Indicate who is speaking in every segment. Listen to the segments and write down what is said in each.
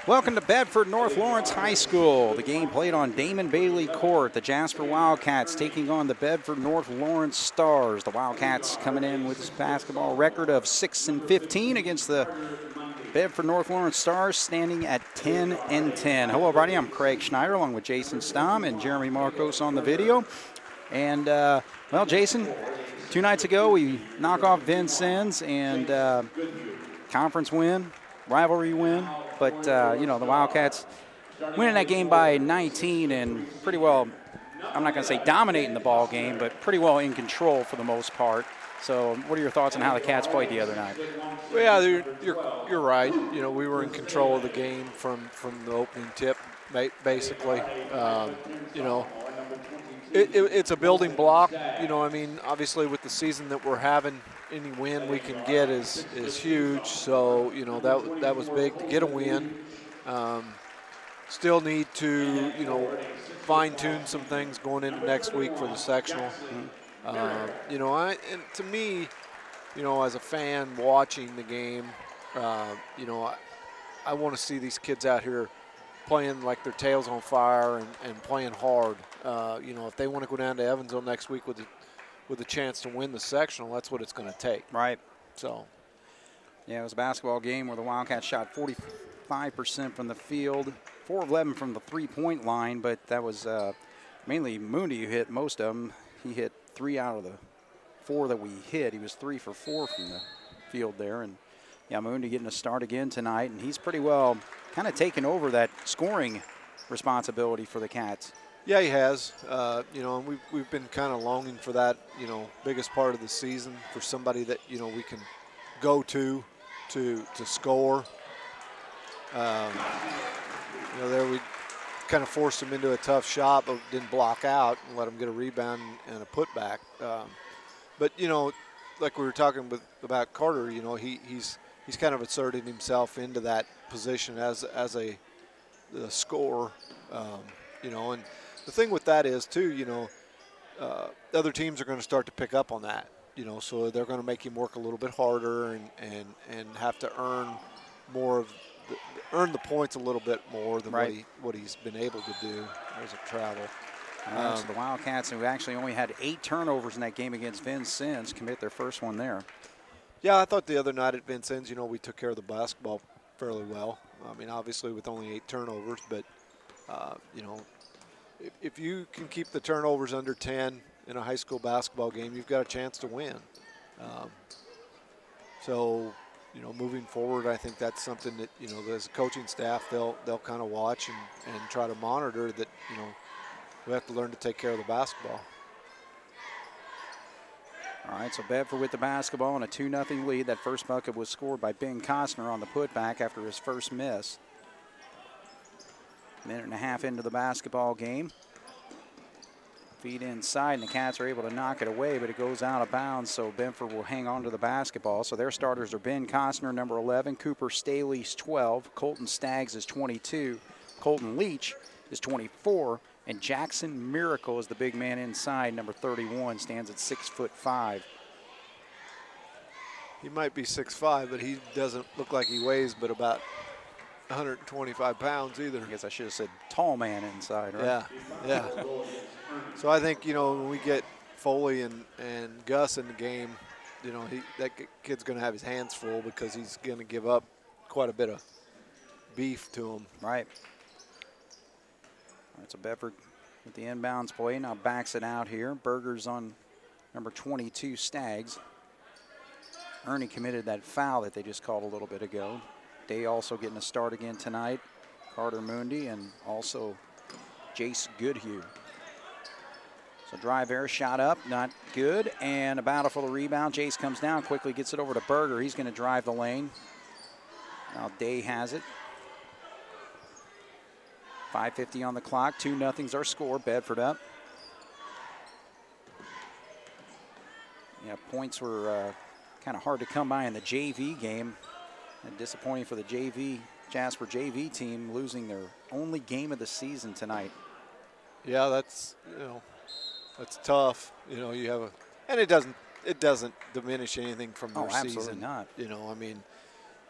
Speaker 1: Welcome to Bedford North Lawrence High School. The game played on Damon Bailey Court. The Jasper Wildcats taking on the Bedford North Lawrence Stars. The Wildcats coming in with this basketball record of 6-15 against the Bedford North Lawrence Stars, standing at 10-10. Hello, everybody. I'm Craig Schneider, along with Jason Stom and Jeremy Marcos on the video. And, well, Jason, 2 nights ago we knock off Vincennes and conference win, rivalry win. But, the Wildcats winning that game by 19 and pretty well, I'm not going to say dominating the ball game, but pretty well in control for the most part. So what are your thoughts on how the Cats played the other night?
Speaker 2: Well, yeah, you're right. We were in control of the game from the opening tip, basically. It's a building block. Obviously with the season that we're having, any win we can get is huge. So, that was big to get a win. Still need to, fine-tune some things going into next week for the sectional. And to me, as a fan watching the game, I want to see these kids out here playing like their tails on fire and playing hard. If they want to go down to Evansville next week with a chance to win the sectional, that's what it's going to take.
Speaker 1: Right.
Speaker 2: So,
Speaker 1: yeah, it was a basketball game where the Wildcats shot 45% from the field, 4 of 11 from the three-point line, but that was mainly Mooney who hit most of them. He hit 3 out of the 4 that we hit. He was 3 for 4 from the field there. And, yeah, Mooney getting a start again tonight, and he's pretty well kind of taken over that scoring responsibility for the Cats.
Speaker 2: Yeah, he has. And we've been kind of longing for that, biggest part of the season for somebody that, we can go to score. There we kind of forced him into a tough shot, but didn't block out and let him get a rebound and a putback. But like we were talking about Carter, he's kind of asserted himself into that position as a scorer. And the thing with that is too, other teams are going to start to pick up on that. So they're going to make him work a little bit harder and have to earn the points a little bit more than what he's been able to do as a travel.
Speaker 1: So the Wildcats, who actually only had 8 turnovers in that game against Vincennes, commit their first one there.
Speaker 2: Yeah, I thought the other night at Vincennes, we took care of the basketball fairly well. Obviously with only 8 turnovers, but, if you can keep the turnovers under 10 in a high school basketball game, you've got a chance to win. Moving forward, I think that's something that, as a coaching staff, they'll kind of watch and try to monitor that, we have to learn to take care of the basketball.
Speaker 1: All right, so Bedford with the basketball and a 2-0 lead. That first bucket was scored by Ben Costner on the putback after his first miss. Minute and a half into the basketball game. Feed inside, and the Cats are able to knock it away, but it goes out of bounds, so Bedford will hang on to the basketball. So their starters are Ben Costner, number 11, Cooper Staley's 12, Colton Staggs is 22, Colton Leach is 24, and Jackson Miracle is the big man inside, number 31, stands at 6'5".
Speaker 2: He might be 6'5", but he doesn't look like he weighs but about 125 pounds either.
Speaker 1: I guess I should have said tall man inside, right?
Speaker 2: Yeah. So I think, when we get Foley and Gus in the game, that kid's going to have his hands full because he's going to give up quite a bit of beef to him.
Speaker 1: Right. All right, so Bedford with the inbounds play now backs it out here. Berger's on number 22, Staggs. Ernie committed that foul that they just called a little bit ago. Day also getting a start again tonight. Carter Mundy and also Jace Goodhue. So drive air, shot up, not good, and a battle for the rebound. Jace comes down, quickly gets it over to Berger. He's going to drive the lane. Now Day has it. 5:50 on the clock, 2-0's our score, Bedford up. Yeah, points were kind of hard to come by in the JV game. And disappointing for the Jasper JV team, losing their only game of the season tonight.
Speaker 2: Yeah, that's tough. You have and it doesn't diminish anything from their season.
Speaker 1: Absolutely not.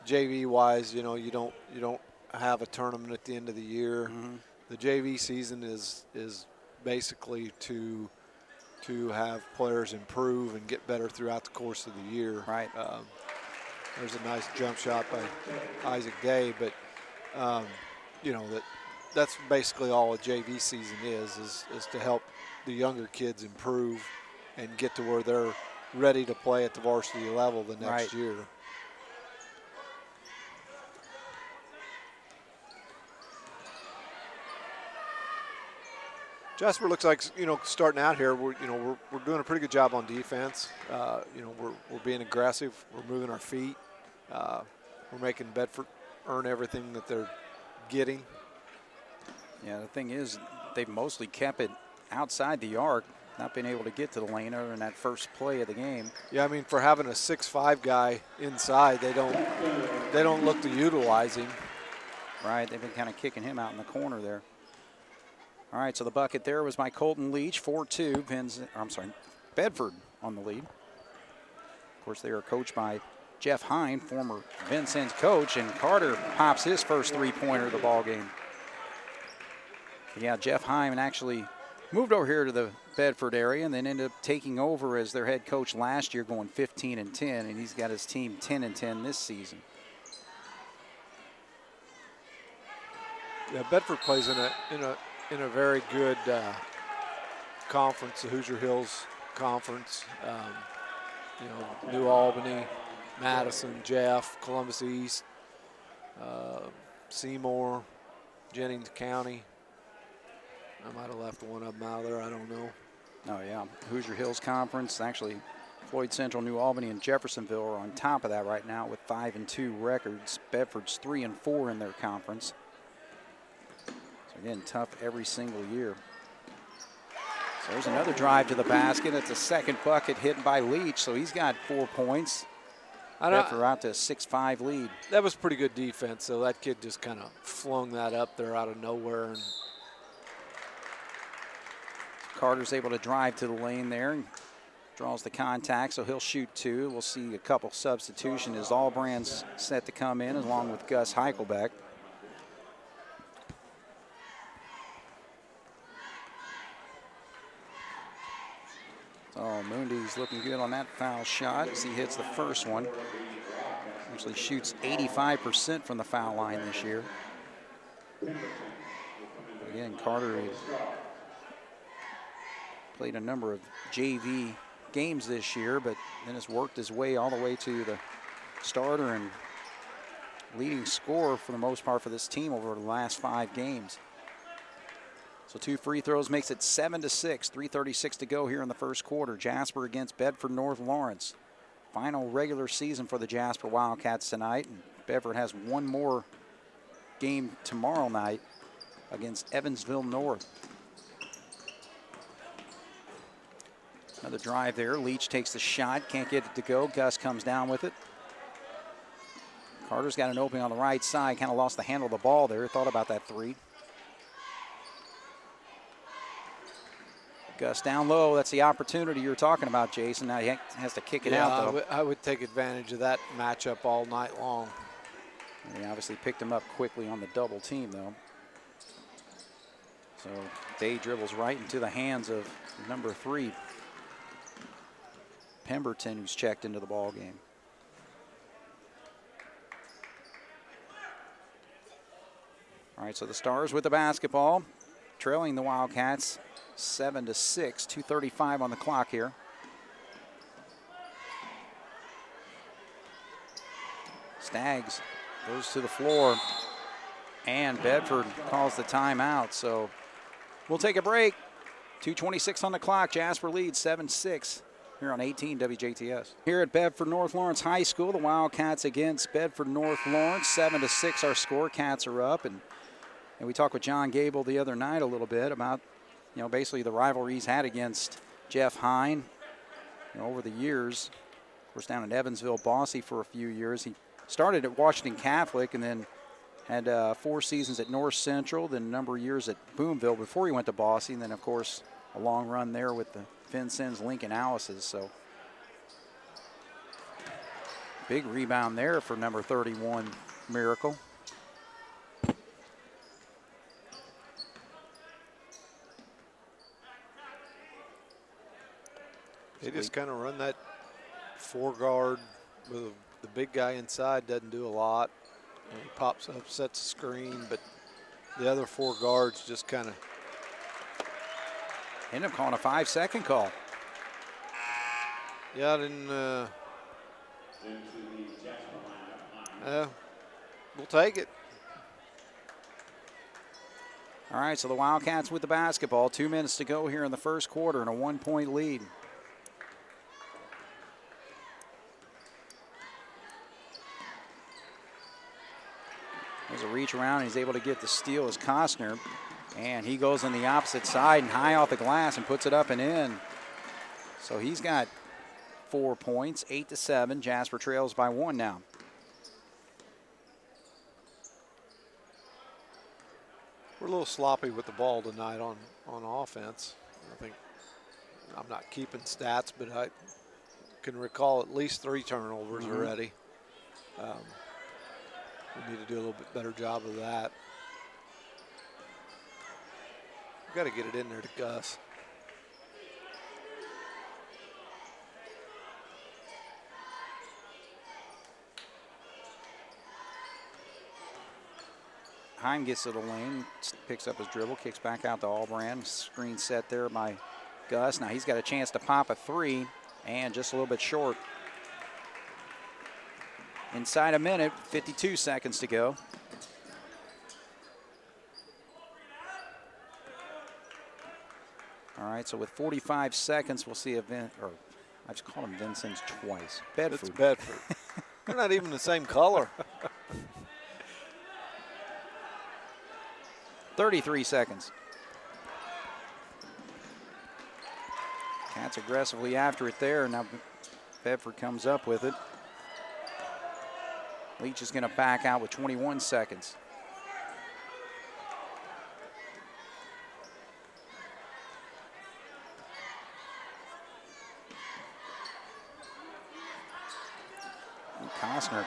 Speaker 2: JV wise, you don't have a tournament at the end of the year. The JV season is basically to have players improve and get better throughout the course of the year.
Speaker 1: Right.
Speaker 2: There's a nice jump shot by Isaac Day, but you know, that's basically all a JV season is to help the younger kids improve and get to where they're ready to play at the varsity level the next year. Jasper looks like, you know, starting out here, we're doing a pretty good job on defense. You know, we're being aggressive. We're moving our feet. We're making Bedford earn everything that they're getting.
Speaker 1: Yeah, the thing is, they've mostly kept it outside the arc, not been able to get to the lane other than that first play of the game.
Speaker 2: Yeah, I mean, for having a 6'5" guy inside, they don't look to utilize him.
Speaker 1: Right, they've been kind of kicking him out in the corner there. All right, so the bucket there was by Colton Leach, 4-2. Bedford on the lead. Of course, they are coached by Jeff Hine, former Vincennes coach, and Carter pops his first three-pointer of the ball game. Yeah, Jeff Hine actually moved over here to the Bedford area and then ended up taking over as their head coach last year, going 15-10, and he's got his team 10-10 this season.
Speaker 2: Yeah, Bedford plays in a very good conference, the Hoosier Hills Conference. You know, New Albany, Madison, Jeff, Columbus East, Seymour, Jennings County. I might have left one of them out there, I don't know.
Speaker 1: Oh yeah, Hoosier Hills Conference. Actually, Floyd Central, New Albany, and Jeffersonville are on top of that right now with 5-2 records. Bedford's 3-4 in their conference. So again, tough every single year. So there's another drive to the basket. It's a second bucket hit by Leach, so he's got 4 points. Bedford out to a 6-5 lead.
Speaker 2: That was pretty good defense, so that kid just kind of flung that up there out of nowhere. And
Speaker 1: Carter's able to drive to the lane there and draws the contact, so he'll shoot two. We'll see a couple substitutions as Allbrand's set to come in along with Gus Heichelbeck. So Mundy's looking good on that foul shot as he hits the first one. Actually shoots 85% from the foul line this year. Again, Carter played a number of JV games this year, but then has worked his way all the way to the starter and leading scorer for the most part for this team over the last 5 games. So 2 free throws makes it 7-6, 3:36 to go here in the first quarter. Jasper against Bedford North Lawrence. Final regular season for the Jasper Wildcats tonight. And Bedford has one more game tomorrow night against Evansville North. Another drive there. Leach takes the shot, can't get it to go. Gus comes down with it. Carter's got an opening on the right side, kind of lost the handle of the ball there. Thought about that three. Gus down low. That's the opportunity you were talking about, Jason. Now he has to kick it out, though.
Speaker 2: I would take advantage of that matchup all night long.
Speaker 1: And he obviously picked him up quickly on the double team, though. So Day dribbles right into the hands of number 3, Pemberton, who's checked into the ball game. All right, so the Stars with the basketball, trailing the Wildcats 7-6, 2:35 on the clock here. Staggs goes to the floor, and Bedford calls the timeout. So we'll take a break. 2:26 on the clock. Jasper leads 7-6 here on 18 WJTS. Here at Bedford North Lawrence High School, the Wildcats against Bedford North Lawrence. 7-6 our score. Cats are up, and we talked with John Gable the other night a little bit about, you know, basically the rivalry he's had against Jeff Hine, you know, over the years. Of course, down in Evansville, Bossy for a few years. He started at Washington Catholic and then had 4 seasons at North Central, then a number of years at Boonville before he went to Bossy, and then, of course, a long run there with the Vincennes Lincoln Alice's. So big rebound there for number 31, Miracle.
Speaker 2: They just kind of run that 4-guard with the big guy inside, doesn't do a lot. And he pops up, sets a screen, but the other 4 guards just kind of
Speaker 1: end up calling a 5-second call.
Speaker 2: Yeah, I didn't. We'll take it.
Speaker 1: All right, so the Wildcats with the basketball. 2 minutes to go here in the first quarter and a 1-point lead. There's a reach around. He's able to get the steal as Costner. And he goes on the opposite side and high off the glass and puts it up and in. So he's got 4 points, 8-7. Jasper trails by 1 now.
Speaker 2: We're a little sloppy with the ball tonight on offense. I think I'm not keeping stats, but I can recall at least 3 turnovers already. We need to do a little bit better job of that. We've got to get it in there to Gus.
Speaker 1: Heim gets to the lane, picks up his dribble, kicks back out to Allbrand. Screen set there by Gus. Now he's got a chance to pop a 3 and just a little bit short. Inside a minute, 52 seconds to go. All right, so with 45 seconds, we'll see a I've just called him Vincent's twice. Bedford.
Speaker 2: It's Bedford. They're not even the same color.
Speaker 1: 33 seconds. Cats aggressively after it there. Now Bedford comes up with it. Leach is going to back out with 21 seconds. And Costner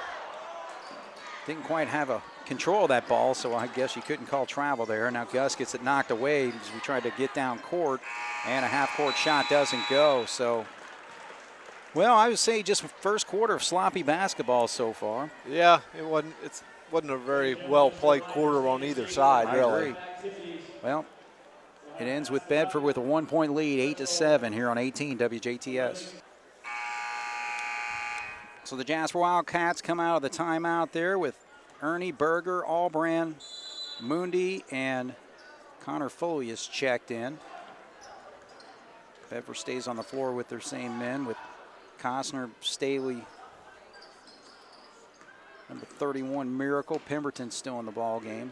Speaker 1: didn't quite have a control of that ball, so I guess you couldn't call travel there. Now Gus gets it knocked away as we tried to get down court, and a half-court shot doesn't go. So, well, I would say just first quarter of sloppy basketball so far.
Speaker 2: Yeah, it wasn't a very well-played quarter on either side, really.
Speaker 1: I agree. Well, it ends with Bedford with a 1-point lead, 8-7 here on 18 WJTS. So the Jasper Wildcats come out of the timeout there with Ernie, Berger, Allbrand, Mundi, and Connor Foley is checked in. Bedford stays on the floor with their same men with Costner, Staley, number 31, Miracle. Pemberton's still in the ball game,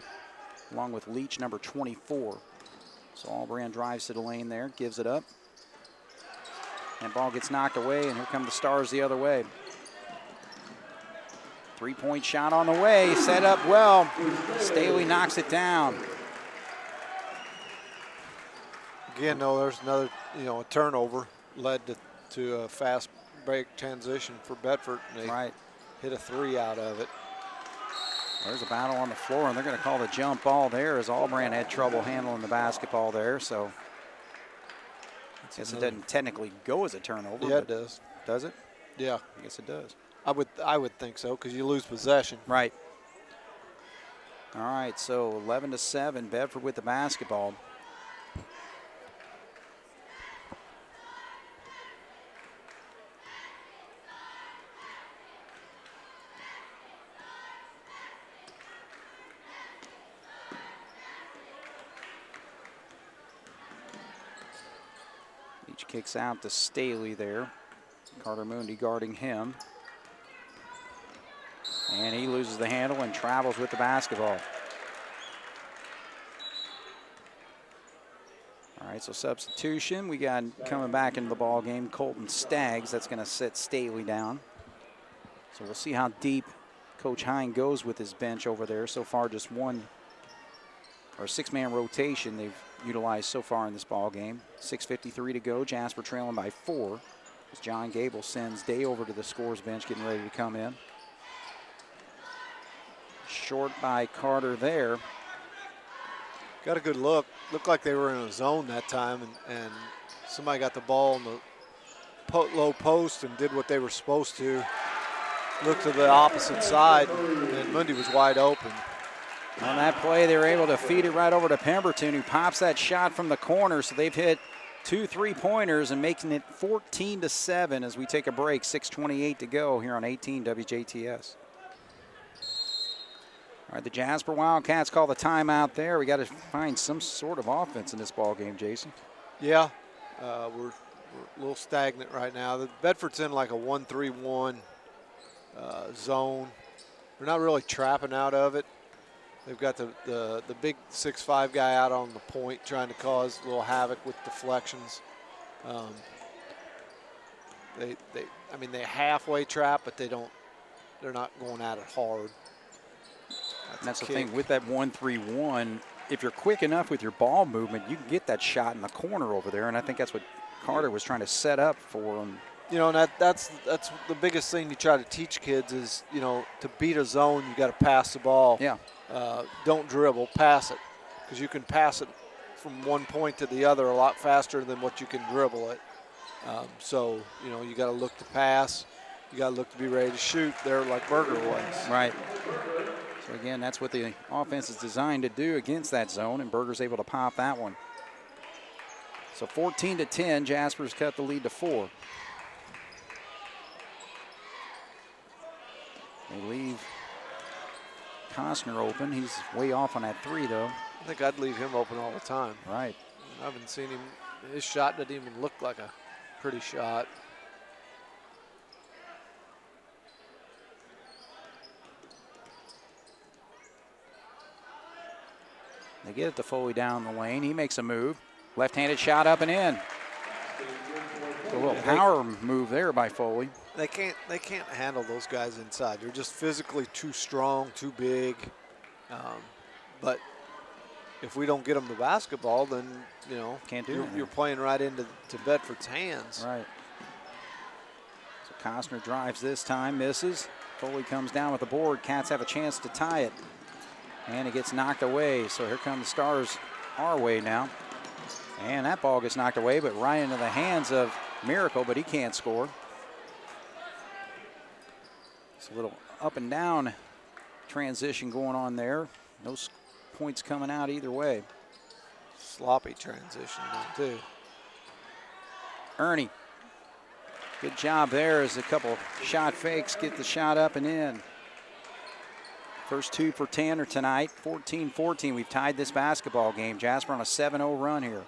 Speaker 1: along with Leach, number 24. So Allbrand drives to the lane there, gives it up. And ball gets knocked away, and here come the Stars the other way. 3-point shot on the way, set up well. Staley knocks it down.
Speaker 2: Again, though, there's another, a turnover led to a fast break transition for Bedford. And they hit a 3 out of it.
Speaker 1: There's a battle on the floor, and they're going to call the jump ball there as Allbrand had trouble handling the basketball there. So I guess it doesn't technically go as a turnover.
Speaker 2: Yeah, it does.
Speaker 1: Does it?
Speaker 2: Yeah.
Speaker 1: I guess it does.
Speaker 2: I would think so, because you lose possession.
Speaker 1: Right. All right, so 11-7, Bedford with the basketball. Each kicks out to Staley there. Carter Mundi guarding him. And he loses the handle and travels with the basketball. All right, so substitution. We got coming back into the ball game, Colton Staggs. That's going to sit Staley down. So we'll see how deep Coach Hine goes with his bench over there. So far, just six-man rotation they've utilized so far in this ball game. 6:53 to go. Jasper trailing by 4. As John Gable sends Day over to the scores bench, getting ready to come in. Short by Carter there.
Speaker 2: Got a good look. Looked like they were in a zone that time, and somebody got the ball low post and did what they were supposed to. Looked to the opposite side, and Mundy was wide open.
Speaker 1: On that play, they were able to feed it right over to Pemberton, who pops that shot from the corner. So they've hit 2 3-pointers and making it 14-7 as we take a break. 6:28 to go here on 18 WJTS. All right, the Jasper Wildcats call the timeout there. We got to find some sort of offense in this ball game, Jason.
Speaker 2: Yeah, we're a little stagnant right now. The Bedford's in like a 1-3-1 zone. We're not really trapping out of it. They've got the big 6'5" guy out on the point trying to cause a little havoc with deflections. They halfway trap, but they're not going at it hard.
Speaker 1: That's the thing with that 1-3-1. If you're quick enough with your ball movement, you can get that shot in the corner over there, and I think that's what Carter was trying to set up for him.
Speaker 2: You know, and that's the biggest thing you try to teach kids is, you know, to beat a zone, you got to pass the ball.
Speaker 1: Yeah.
Speaker 2: Don't dribble, pass it, because you can pass it from one point to the other a lot faster than what you can dribble it. So, you know, you got to look to pass. You got to look to be ready to shoot there like Berger was.
Speaker 1: Right. So, again, that's what the offense is designed to do against that zone, and Berger's able to pop that one. So 14-10, Jasper's cut the lead to 4. They leave Costner open. He's way off on that 3, though.
Speaker 2: I think I'd leave him open all the time.
Speaker 1: Right.
Speaker 2: I haven't seen him. His shot doesn't even look like a pretty shot.
Speaker 1: They get it to Foley down the lane. He makes a move. Left-handed shot up and in. A little power move there by Foley.
Speaker 2: They can't handle those guys inside. They're just physically too strong, too big. But if we don't get them the basketball, then, you know,
Speaker 1: can't do
Speaker 2: you're playing right into Bedford's hands.
Speaker 1: Right. So Costner drives this time, misses. Foley comes down with the board. Cats have a chance to tie it. And it gets knocked away. So here come the Stars our way now. And that ball gets knocked away, but right into the hands of Miracle, but he can't score. It's a little up and down transition going on there. No points coming out either way.
Speaker 2: Sloppy transition too.
Speaker 1: Ernie, good job there as a couple shot fakes get the shot up and in. First 2 for Tanner tonight, 14-14. We've tied this basketball game. Jasper on a 7-0 run here.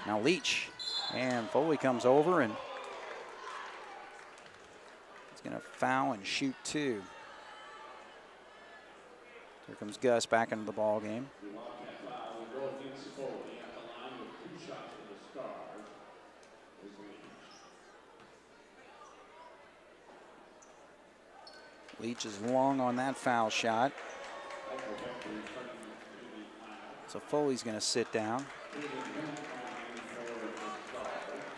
Speaker 1: Now Leach, and Foley comes over and he's going to foul and shoot 2. Here comes Gus back into the ball game. Leach is long on that foul shot. So Foley's going to sit down.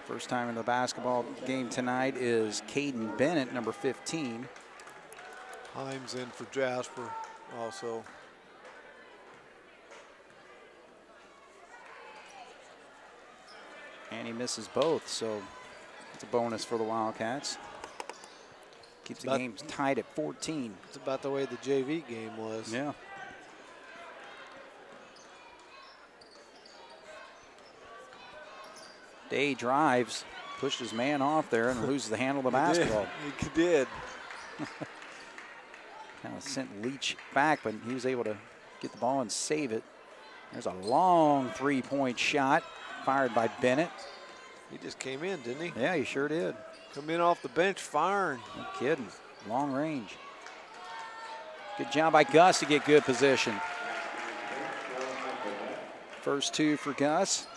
Speaker 1: First time in the basketball game tonight is Caden Bennett, number 15.
Speaker 2: Himes in for Jasper also.
Speaker 1: And he misses both, so it's a bonus for the Wildcats. Keeps the game tied at 14.
Speaker 2: It's about the way the JV game was.
Speaker 1: Yeah. Day drives, pushed his man off there and loses the handle of the basketball.
Speaker 2: He did.
Speaker 1: Kind of sent Leach back, but he was able to get the ball and save it. There's a long 3-point shot fired by Bennett.
Speaker 2: He just came in, didn't he?
Speaker 1: Yeah, he sure did.
Speaker 2: Come in off the bench firing.
Speaker 1: No kidding. Long range. Good job by Gus to get good position. First 2 for Gus.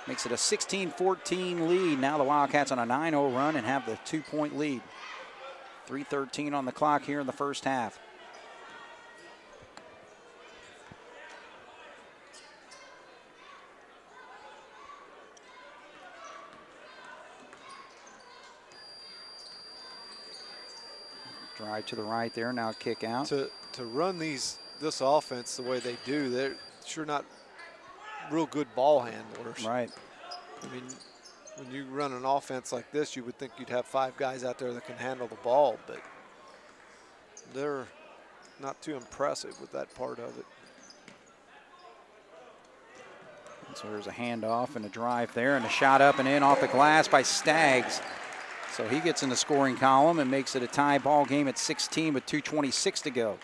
Speaker 1: Makes it a 16-14 lead. Now the Wildcats on a 9-0 run and have the 2-point lead. 3:13 on the clock here in the first half. Drive to the right there, now kick out.
Speaker 2: To run this offense the way they do, they're sure not real good ball handlers.
Speaker 1: Right.
Speaker 2: I mean, when you run an offense like this, you would think you'd have 5 guys out there that can handle the ball, but they're not too impressive with that part of it.
Speaker 1: So there's a handoff and a drive there, and a shot up and in off the glass by Staggs. So he gets in the scoring column and makes it a tie ball game at 16 with 2:26 to go.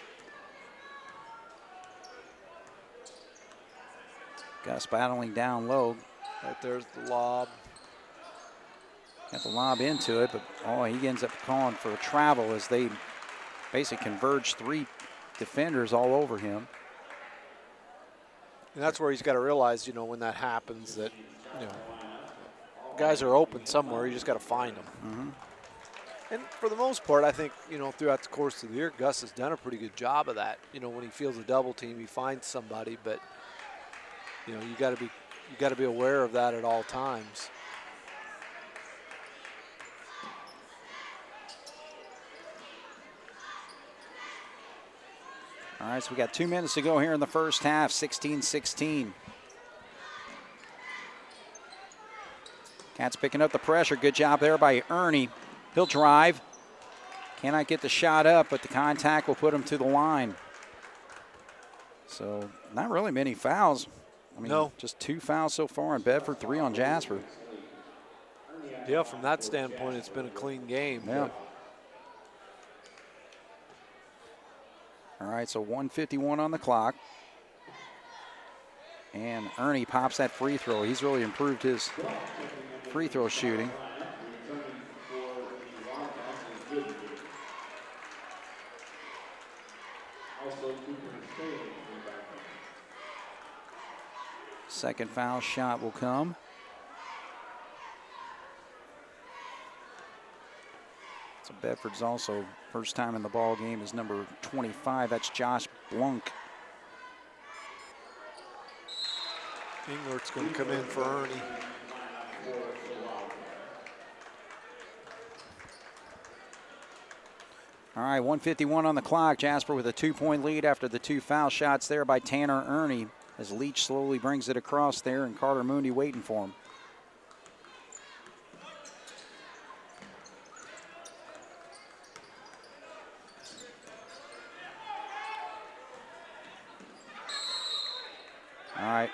Speaker 1: Gus battling down low.
Speaker 2: Right there's the lob.
Speaker 1: Got the lob into it, but he ends up calling for a travel as they basically converge 3 defenders all over him.
Speaker 2: And that's where he's got to realize, when that happens, that, guys are open somewhere. You just got to find them.
Speaker 1: Mm-hmm.
Speaker 2: And for the most part, I think, throughout the course of the year, Gus has done a pretty good job of that. When he feels a double team, he finds somebody, but, you got to be aware of that at all times.
Speaker 1: All right, so we got 2 minutes to go here in the first half, 16-16. Cats picking up the pressure. Good job there by Ernie. He'll drive. Cannot get the shot up, but the contact will put him to the line. So not really many fouls.
Speaker 2: No.
Speaker 1: Just 2 fouls so far on Bedford, 3 on Jasper.
Speaker 2: Yeah, from that standpoint, it's been a clean game.
Speaker 1: Yeah. All right, so 1:51 on the clock. And Ernie pops that free throw. He's really improved his free throw shooting. Second foul shot will come. So Bedford's also first time in the ball game is number 25. That's Josh Blunk.
Speaker 2: Englert's going to come in for Ernie.
Speaker 1: All right, 1:51 on the clock. Jasper with a 2-point lead after the 2 foul shots there by Tanner Ernie, as Leach slowly brings it across there and Carter Mooney waiting for him. All right.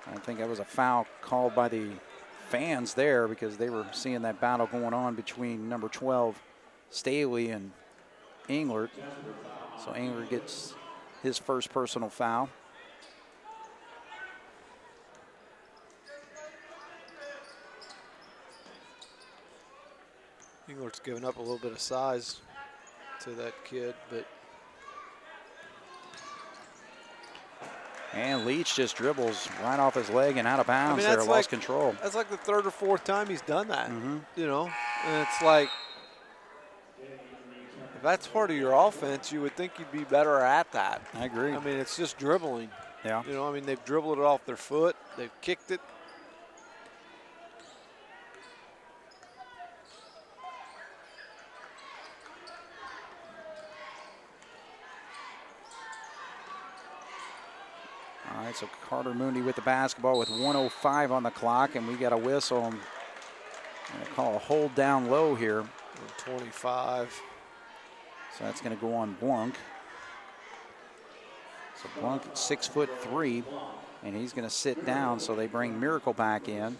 Speaker 1: I think that was a foul called by the fans there because they were seeing that battle going on between number 12, Staley, and Englert. So Englert gets his first personal foul.
Speaker 2: Englert's given up a little bit of size to that kid, but
Speaker 1: and Leach just dribbles right off his leg and out of bounds there, lost control.
Speaker 2: That's like the 3rd or 4th time he's done that,
Speaker 1: Mm-hmm.
Speaker 2: And it's like, if that's part of your offense, you would think you'd be better at that.
Speaker 1: I agree.
Speaker 2: It's just dribbling.
Speaker 1: Yeah.
Speaker 2: They've dribbled it off their foot. They've kicked it.
Speaker 1: All right, so Carter Mooney with the basketball with 1:05 on the clock, and we got a whistle. I'm going to call a hold down low here.
Speaker 2: 25.
Speaker 1: So that's going to go on Blunk. So Blunk, 6'3", and he's going to sit down, so they bring Miracle back in.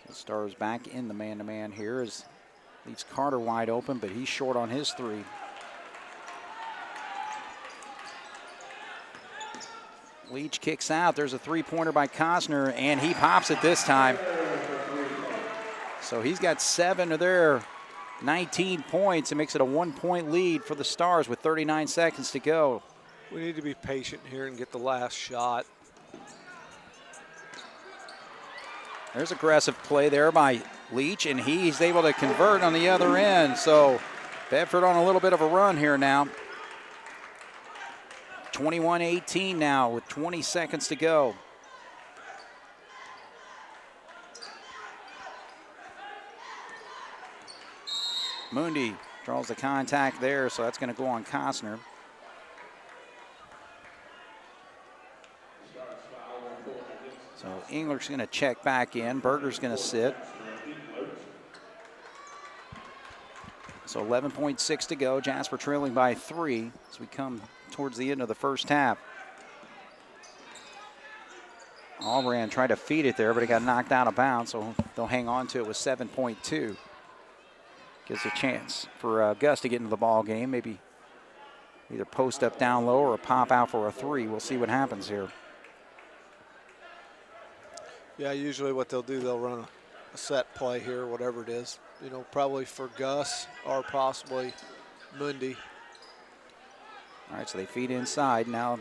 Speaker 1: So Stars back in the man-to-man here as leaves Carter wide open, but he's short on his 3. Leach kicks out. There's a 3-pointer by Cosner, and he pops it this time. So he's got 7 of their 19 points. It makes it a 1-point lead for the Stars with 39 seconds to go.
Speaker 2: We need to be patient here and get the last shot.
Speaker 1: There's aggressive play there by Leach, and he's able to convert on the other end. So Bedford on a little bit of a run here now. 21-18 now with 20 seconds to go. Mundi draws the contact there, so that's going to go on Costner. So English going to check back in. Berger's going to sit. So 11.6 to go. Jasper trailing by 3 as we come towards the end of the first half. Allbrand tried to feed it there, but it got knocked out of bounds, so they'll hang on to it with 7.2. Gives a chance for Gus to get into the ball game. Maybe either post up down low or pop out for a 3. We'll see what happens here.
Speaker 2: Yeah, usually what they'll do, they'll run a set play here, whatever it is. You know, probably for Gus or possibly Mundi.
Speaker 1: All right, so they feed inside. Now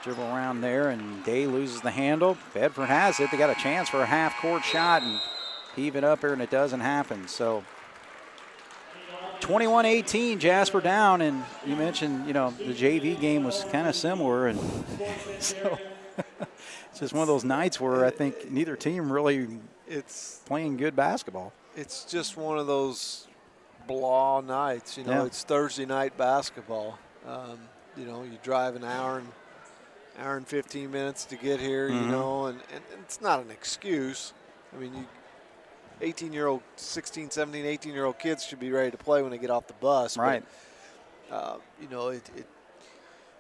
Speaker 1: dribble around there, and Day loses the handle. Bedford has it. They got a chance for a half-court shot and heave it up here, and it doesn't happen. So 21-18, Jasper down, and you mentioned, you know, the JV game was kind of similar, and so it's just one of those nights where I think neither team really it's playing good basketball.
Speaker 2: It's just one of those blah nights, you know. Yeah. It's Thursday night basketball. You know, you drive an hour and 15 minutes to get here, you know, and it's not an excuse. I mean, 18-year-old, 16, 17, 18-year-old kids should be ready to play when they get off the bus.
Speaker 1: Right.
Speaker 2: But, you know,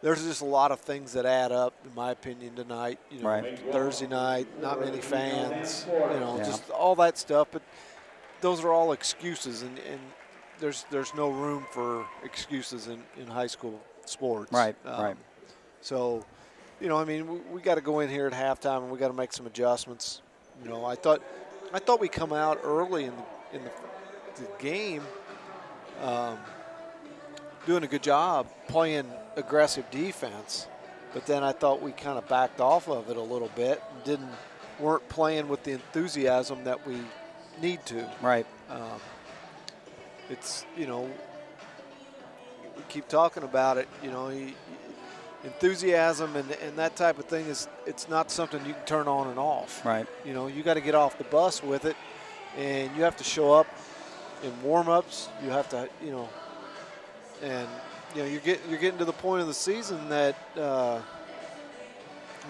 Speaker 2: there's just a lot of things that add up, in my opinion, tonight. You know,
Speaker 1: right.
Speaker 2: Thursday night, not many fans, you know, just all that stuff. But those are all excuses, and there's no room for excuses in high school sports.
Speaker 1: Right, right.
Speaker 2: So, you know, I mean, we got to go in here at halftime, and we got to make some adjustments. You know, I thought we come out early in the game, doing a good job playing aggressive defense, but then I thought we kind of backed off of it a little bit and weren't playing with the enthusiasm that we need to.
Speaker 1: Right.
Speaker 2: It's, you know, we keep talking about it, you know, enthusiasm and that type of thing it's not something you can turn on and off.
Speaker 1: Right.
Speaker 2: You know, you got to get off the bus with it, and you have to show up in warm-ups. You have to, you know, and you know you're getting to the point of the season that you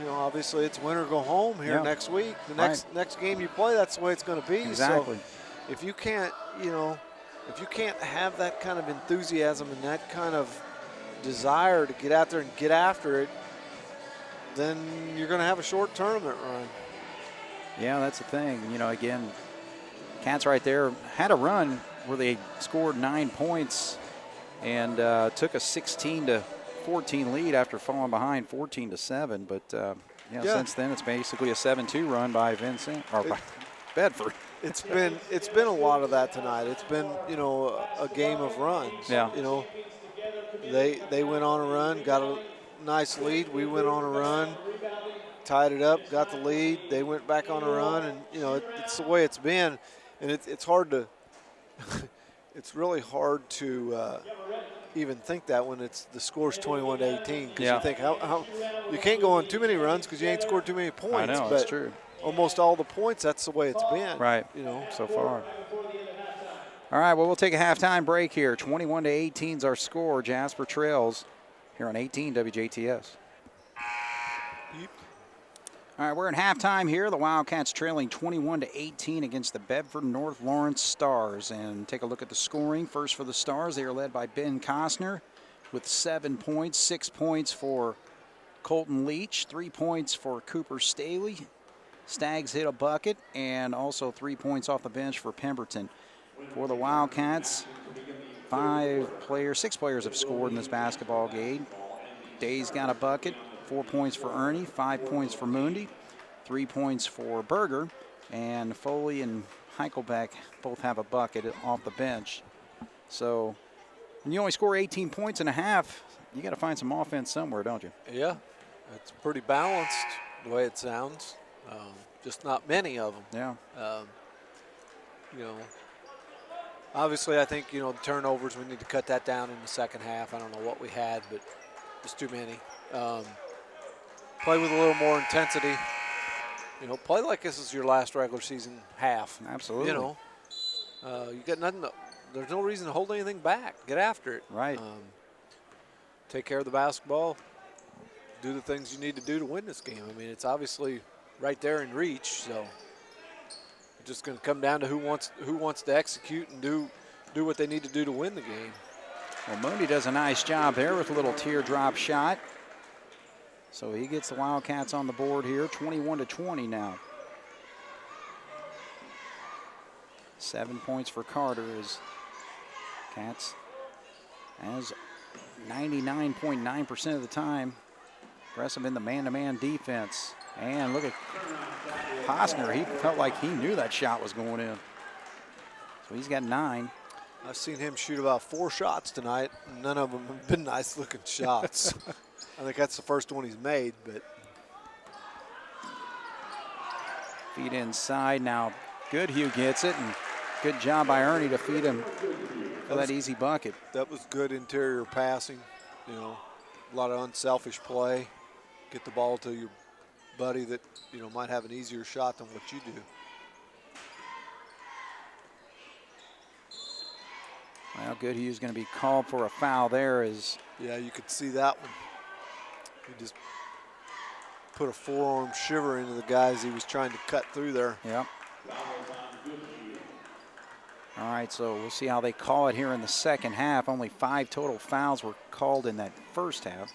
Speaker 2: know, obviously it's win or go home here next week. The next game you play, that's the way it's going to be.
Speaker 1: Exactly.
Speaker 2: So if you can't, you know, if you can't have that kind of enthusiasm and that kind of desire to get out there and get after it, then you're going to have a short tournament run.
Speaker 1: Yeah, that's the thing. You know, again, Cats right there had a run where they scored 9 points and took a 16-14 lead after falling behind 14-7. But since then it's basically a 7-2 run by by Bedford.
Speaker 2: It's been a lot of that tonight. It's been, you know, a game of runs.
Speaker 1: Yeah.
Speaker 2: You know, they went on a run, got a nice lead. We went on a run, tied it up, got the lead. They went back on a run, and you know it's the way it's been. And it's hard to, it's really hard to even think that when the score's 21-18, because you think how you can't go on too many runs because you ain't scored too many points.
Speaker 1: I know,
Speaker 2: but
Speaker 1: that's true.
Speaker 2: Almost all the points, that's the way it's been.
Speaker 1: Right.
Speaker 2: You know,
Speaker 1: so far. All right, well, we'll take a halftime break here. 21-18 is our score. Jasper trails here on 18 WJTS.
Speaker 2: Yep.
Speaker 1: All right, we're in halftime here. The Wildcats trailing 21-18 against the Bedford North Lawrence Stars. And take a look at the scoring. First for the Stars, they are led by Ben Costner with 7 points, 6 points for Colton Leach, 3 points for Cooper Staley. Staggs hit a bucket, and also 3 points off the bench for Pemberton. For the Wildcats, 6 players have scored in this basketball game. Day's got a bucket, 4 points for Ernie, 5 points for Mundi, 3 points for Berger, and Foley and Heichelbeck both have a bucket off the bench. So when you only score 18 points and a half, you got to find some offense somewhere, don't you?
Speaker 2: Yeah, it's pretty balanced the way it sounds. Just not many of them.
Speaker 1: Yeah.
Speaker 2: You know, obviously I think, you know, the turnovers, we need to cut that down in the second half. I don't know what we had, but it's too many. Play with a little more intensity. You know, play like this is your last regular season half.
Speaker 1: Absolutely.
Speaker 2: You know, You got nothing. There's no reason to hold anything back. Get after it.
Speaker 1: Right.
Speaker 2: Take care of the basketball. Do the things you need to do to win this game. I mean, it's obviously right there in reach. So it's just going to come down to who wants to execute and do what they need to do to win the game.
Speaker 1: Well, Mooney does a nice job there with a little teardrop shot. So he gets the Wildcats on the board here, 21-20 now. 7 points for Carter as Cats has 99.9% of the time. Aggressive in the man-to-man defense. And look at Costner. He felt like he knew that shot was going in. So he's got 9.
Speaker 2: I've seen him shoot about 4 shots tonight. None of them have been nice-looking shots. I think that's the first one he's made, but.
Speaker 1: Feed inside now. Goodhue gets it, and good job by Ernie to feed him for that easy bucket.
Speaker 2: That was good interior passing, you know, a lot of unselfish play. Get the ball to your buddy that, you know, might have an easier shot than what you do.
Speaker 1: Well, Goodhue's going to be called for a foul there.
Speaker 2: Yeah, you could see that one. He just put a forearm shiver into the guys he was trying to cut through there.
Speaker 1: Yep. All right, so we'll see how they call it here in the second half. Only 5 total fouls were called in that first half.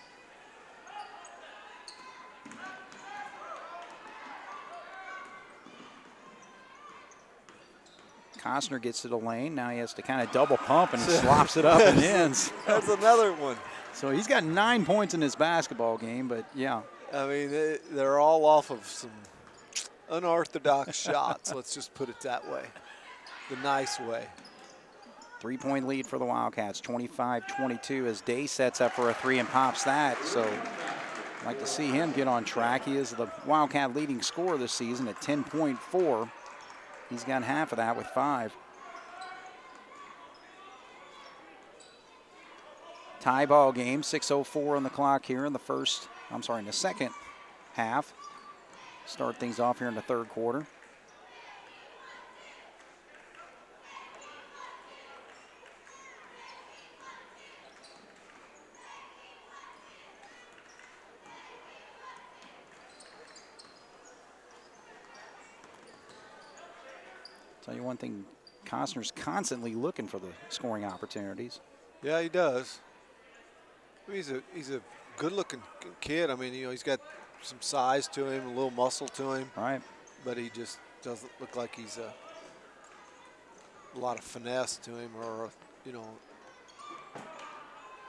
Speaker 1: Costner gets to the lane. Now he has to kind of double pump and slops it up and ends.
Speaker 2: That's another one.
Speaker 1: So he's got 9 points in this basketball game, but yeah.
Speaker 2: I mean, they're all off of some unorthodox shots. Let's just put it that way, the nice way.
Speaker 1: 3-point lead for the Wildcats, 25-22 as Day sets up for a 3 and pops that. So I'd like to see him get on track. He is the Wildcat leading scorer this season at 10.4. He's got half of that with 5. Tie ball game, 6:04 on the clock here in the second half. Start things off here in the third quarter. Tell you one thing, Costner's constantly looking for the scoring opportunities.
Speaker 2: Yeah, he does. He's a good-looking kid. I mean, you know, he's got some size to him, a little muscle to him.
Speaker 1: Right.
Speaker 2: But he just doesn't look like he's a lot of finesse to him, or, you know.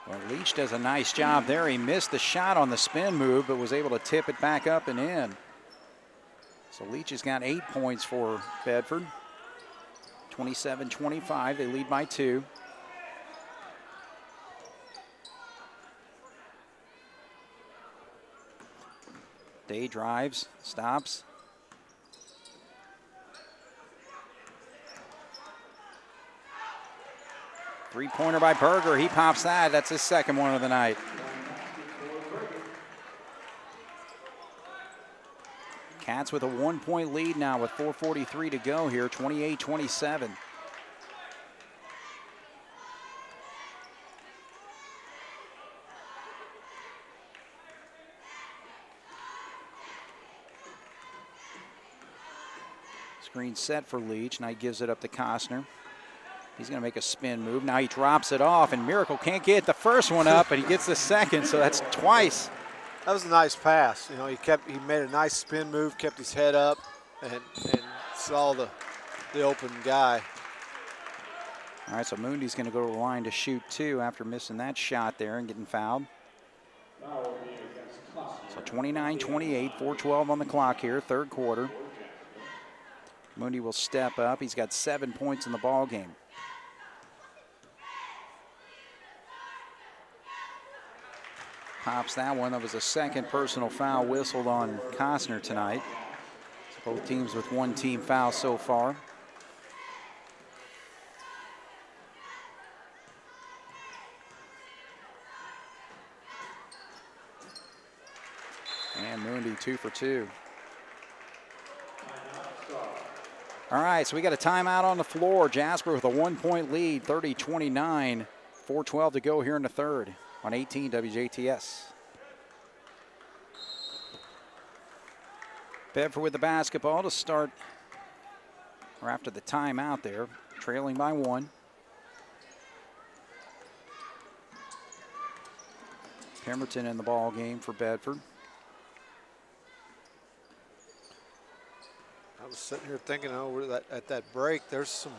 Speaker 1: Well, Leach does a nice job there. He missed the shot on the spin move, but was able to tip it back up and in. So Leach has got 8 points for Bedford. 27-25, they lead by 2. Day drives, stops. Three-pointer by Berger, he pops that. That's his second one of the night. Cats with a 1-point lead now with 4:43 to go here, 28-27. Screen set for Leach. Now he gives it up to Costner. He's going to make a spin move. Now he drops it off, and Miracle can't get the first one up, but he gets the second, so that's twice.
Speaker 2: That was a nice pass. You know, he made a nice spin move, kept his head up, and saw the open guy.
Speaker 1: All right, so Moondy's going to go to the line to shoot 2 after missing that shot there and getting fouled. So 29-28, 4:12 on the clock here, third quarter. Moondy will step up. He's got 7 points in the ball game. Pops that one. That was a second personal foul whistled on Costner tonight. So both teams with 1 team foul so far. And Moondy 2 for 2. All right, so we got a timeout on the floor. Jasper with a 1-point lead, 30-29. 4:12 to go here in the third on 18 WJTS. Bedford with the basketball to start, or after the timeout there, trailing by 1. Pemberton in the ball game for Bedford.
Speaker 2: I was sitting here thinking, at that break, there's some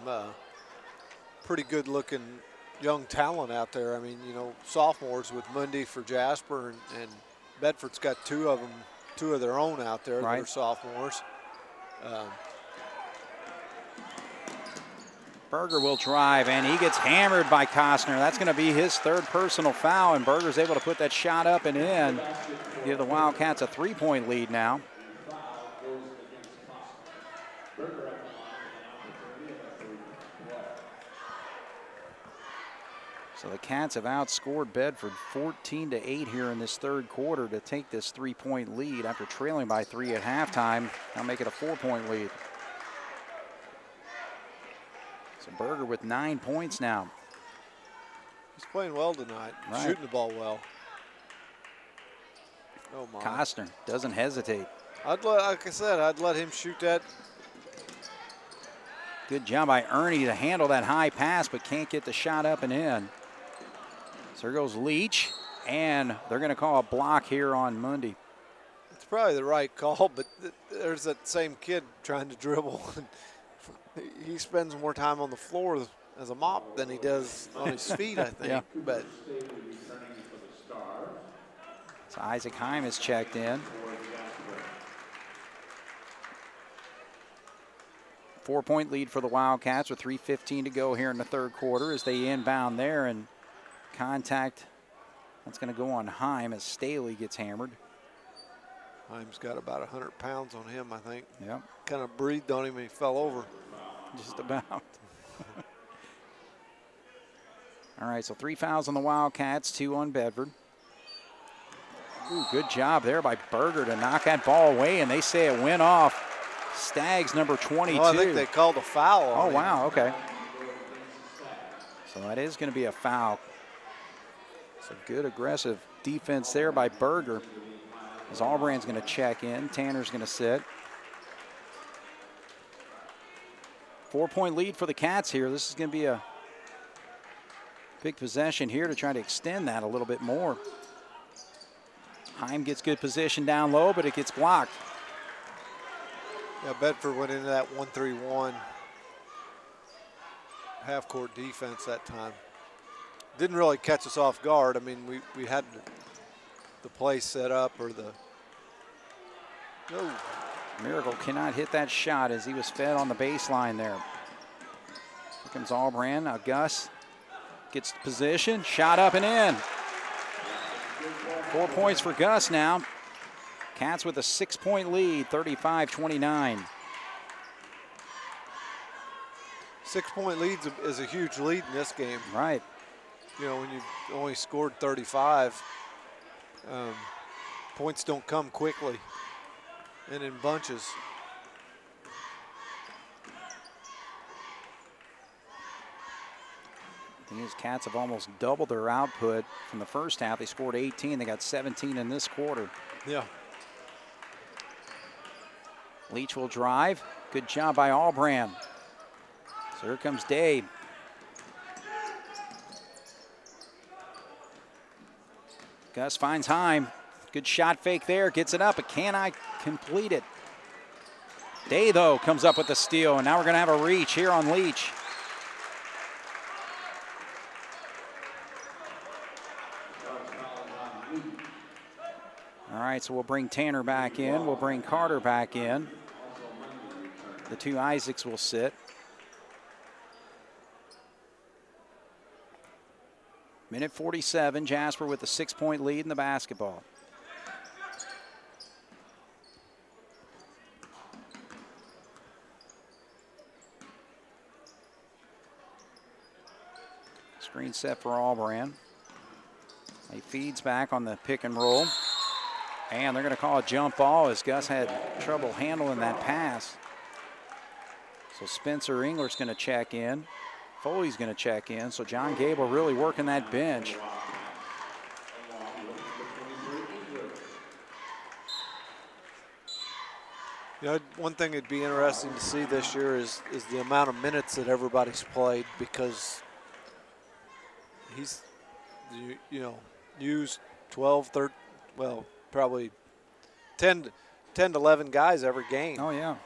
Speaker 2: pretty good-looking young talent out there. I mean, sophomores with Mundy for Jasper, and Bedford's got two of their own out there that are sophomores.
Speaker 1: Berger will drive, and he gets hammered by Costner. That's going to be his third personal foul, and Berger's able to put that shot up and in. Give the Wildcats a 3-point lead now. So the Cats have outscored Bedford 14-8 here in this third quarter to take this 3-point lead after trailing by 3 at halftime. Now make it a 4-point lead. So Berger with 9 points now.
Speaker 2: He's playing well tonight, shooting the ball well. Oh my.
Speaker 1: Costner doesn't hesitate.
Speaker 2: Like I said, I'd let him shoot that.
Speaker 1: Good job by Ernie to handle that high pass, but can't get the shot up and in. So there goes Leach, and they're going to call a block here on Mundy.
Speaker 2: It's probably the right call, but there's that same kid trying to dribble. He spends more time on the floor as a mop than he does on his feet, I think.
Speaker 1: Yeah.
Speaker 2: But
Speaker 1: so Isaac Heim is checked in. 4-point lead for the Wildcats with 3:15 to go here in the third quarter as they inbound there, and contact that's going to go on Heim as Staley gets hammered.
Speaker 2: Heim's got about 100 pounds on him, I think.
Speaker 1: Yep.
Speaker 2: Kind of breathed on him and he fell over.
Speaker 1: Just about. All right, so 3 fouls on the Wildcats, 2 on Bedford. Ooh, good job there by Berger to knock that ball away, and they say it went off Staggs, number 22.
Speaker 2: Oh, I think they called a foul on him.
Speaker 1: Oh, wow, okay. So that is going to be a foul. So good aggressive defense there by Berger. As Albrand's going to check in, Tanner's going to sit. 4-point lead for the Cats here. This is going to be a big possession here to try to extend that a little bit more. Heim gets good position down low, but it gets blocked.
Speaker 2: Yeah, Bedford went into that 1-3-1 half-court defense that time. Didn't really catch us off guard. I mean, we had the play set up or the. No.
Speaker 1: Miracle cannot hit that shot as he was fed on the baseline there. Here comes Albrand. Now Gus gets position, shot up and in. 4 points for Gus now. Cats with a 6-point lead, 35-29.
Speaker 2: 6-point lead is a huge lead in this game.
Speaker 1: Right.
Speaker 2: When you've only scored 35, points don't come quickly and in bunches.
Speaker 1: These Cats have almost doubled their output from the first half. They scored 18. They got 17 in this quarter.
Speaker 2: Yeah.
Speaker 1: Leach will drive. Good job by Albrand. So here comes Dave. Gus finds Heim. Good shot fake there. Gets it up, but cannot complete it. Day, though, comes up with the steal, and now we're going to have a reach here on Leach. All right, so we'll bring Tanner back in. We'll bring Carter back in. The two Isaacs will sit. Minute 47, Jasper with a 6-point lead in the basketball. Screen set for Albrand. He feeds back on the pick and roll. And they're going to call a jump ball as Gus had trouble handling that pass. So Spencer Engler's going to check in. Foley's going to check in. So John Gable really working that bench.
Speaker 2: You know, one thing that'd be interesting to see this year is the amount of minutes that everybody's played, because he's, you know, used 12, 13, well, probably 10 to 11 guys every game.
Speaker 1: Oh, yeah.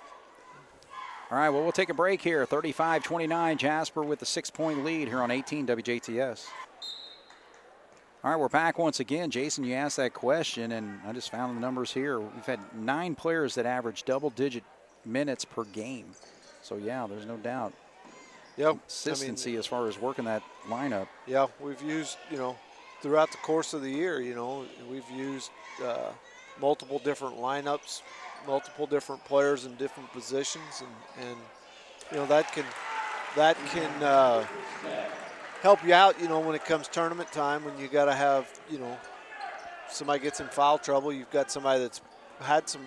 Speaker 1: All right, well, we'll take a break here. 35-29, Jasper with the 6-point lead here on 18 WJTS. All right, we're back once again. Jason, you asked that question, and I just found the numbers here. We've had 9 players that average double-digit minutes per game. So, yeah, there's no doubt.
Speaker 2: Yep.
Speaker 1: Consistency as far as working that lineup.
Speaker 2: Yeah, we've used, you know, throughout the course of the year, you know, we've used multiple different lineups, multiple different players in different positions, and you know, that can help you out, you know, when it comes tournament time, when you got to have, you know, somebody gets in foul trouble, you've got somebody that's had some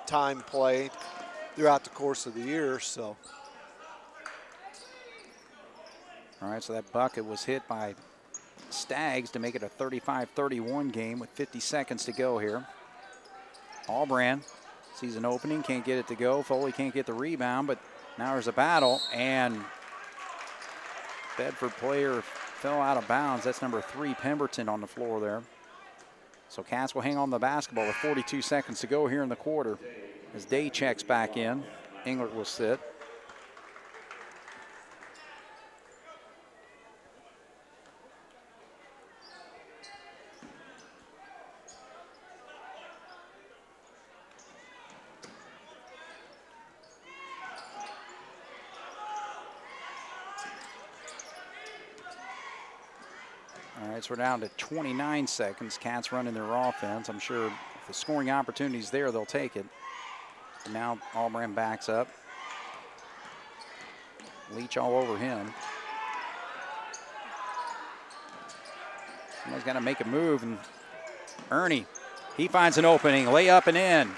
Speaker 2: time played throughout the course of the year. So,
Speaker 1: all right, so that bucket was hit by Staggs to make it a 35-31 game with 50 seconds to go here. Allbrand sees an opening, can't get it to go. Foley can't get the rebound, but now there's a battle, and Bedford player fell out of bounds. That's number 3, Pemberton, on the floor there. So Cats will hang on the basketball with 42 seconds to go here in the quarter. As Day checks back in, Englert will sit. All right, so we're down to 29 seconds. Cats running their offense. I'm sure if the scoring opportunity's there, they'll take it. And now Allbrand backs up. Leach all over him. Somebody's got to make a move, and Ernie, he finds an opening, layup and in.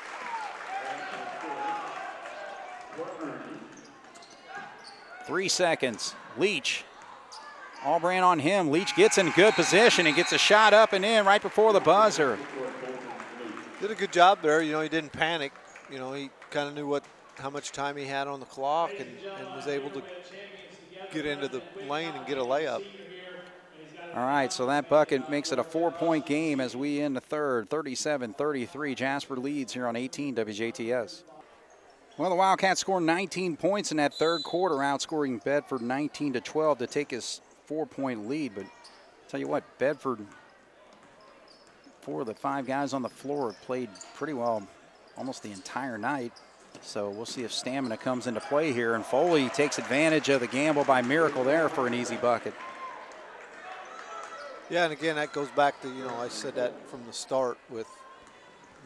Speaker 1: Three seconds. Leach. Allbrand on him. Leach gets in good position and gets a shot up and in right before the buzzer.
Speaker 2: Did a good job there. You know, he didn't panic. You know, he kind of knew how much time he had on the clock, and was able to get into the lane and get a layup.
Speaker 1: All right, so that bucket makes it a 4-point game as we end the third. 37-33. Jasper leads here on 18 WJTS. Well, the Wildcats scored 19 points in that third quarter, outscoring Bedford 19-12 to take his 4-point lead. But tell you what, Bedford, 4 of the 5 guys on the floor have played pretty well almost the entire night. So we'll see if stamina comes into play here. And Foley takes advantage of the gamble by Miracle there for an easy bucket.
Speaker 2: Yeah, and again, that goes back to, you know, I said that from the start with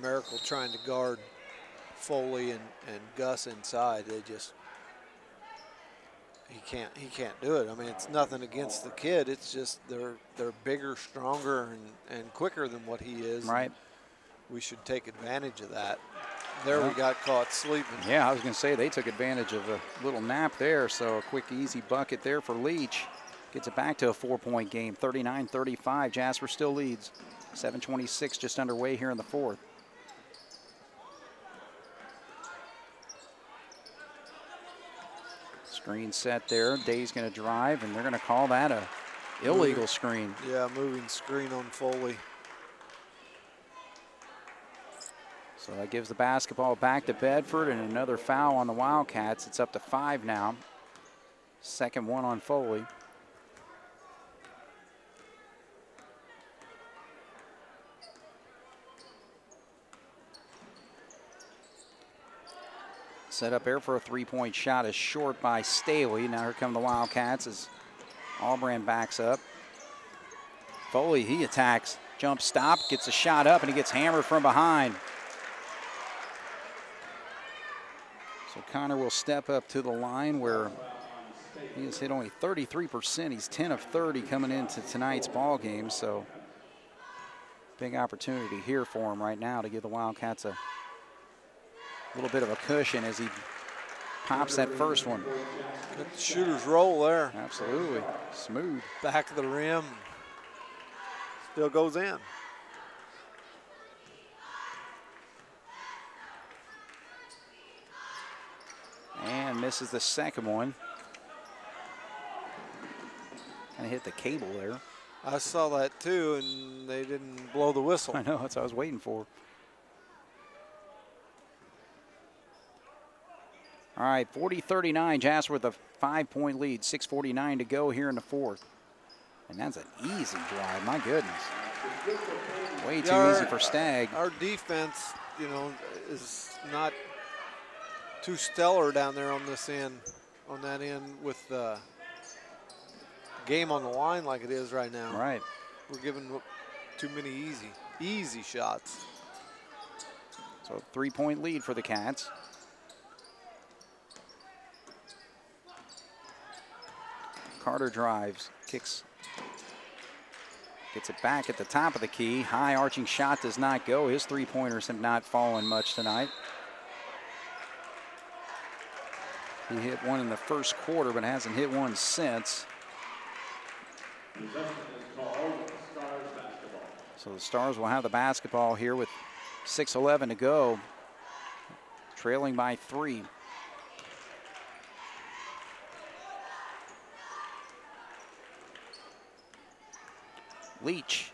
Speaker 2: Miracle trying to guard Foley and Gus inside. They just, he can't do it. I mean, it's nothing against the kid. It's just they're bigger, stronger, and quicker than what he is.
Speaker 1: Right.
Speaker 2: We should take advantage of that. There we got caught sleeping.
Speaker 1: Yeah, I was going to say they took advantage of a little nap there. So a quick, easy bucket there for Leach. Gets it back to a 4-point game, 39-35. Jasper still leads. 7:26 just underway here in the fourth. Screen set there. Day's going to drive, and they're going to call that a illegal screen.
Speaker 2: Yeah, moving screen on Foley.
Speaker 1: So that gives the basketball back to Bedford, and another foul on the Wildcats. It's up to 5 now. Second one on Foley. Set up there for a 3-point shot is short by Staley. Now here come the Wildcats as Allbrand backs up. Foley, he attacks. Jump stop, gets a shot up, and he gets hammered from behind. So Connor will step up to the line where he has hit only 33%. He's 10 of 30 coming into tonight's ball game. So big opportunity here for him right now to give the Wildcats a little bit of a cushion as he pops that first one.
Speaker 2: Got the shooter's roll there.
Speaker 1: Absolutely. Smooth.
Speaker 2: Back of the rim. Still goes in.
Speaker 1: And misses the second one. Kind of hit the cable there.
Speaker 2: I saw that too, and they didn't blow the whistle.
Speaker 1: I know, that's what I was waiting for. All right, 40-39, Jasper with a 5-point lead, 6:49 to go here in the fourth. And that's an easy drive, my goodness. Way too easy for Stagg.
Speaker 2: Our defense, is not too stellar down there on this end, on that end with the game on the line like it is right now.
Speaker 1: Right.
Speaker 2: We're giving too many easy shots.
Speaker 1: So 3-point lead for the Cats. Carter drives, kicks, gets it back at the top of the key. High arching shot does not go. His three-pointers have not fallen much tonight. He hit one in the first quarter, but hasn't hit one since. So the Stars will have the basketball here with 6:11 to go, trailing by 3. Leach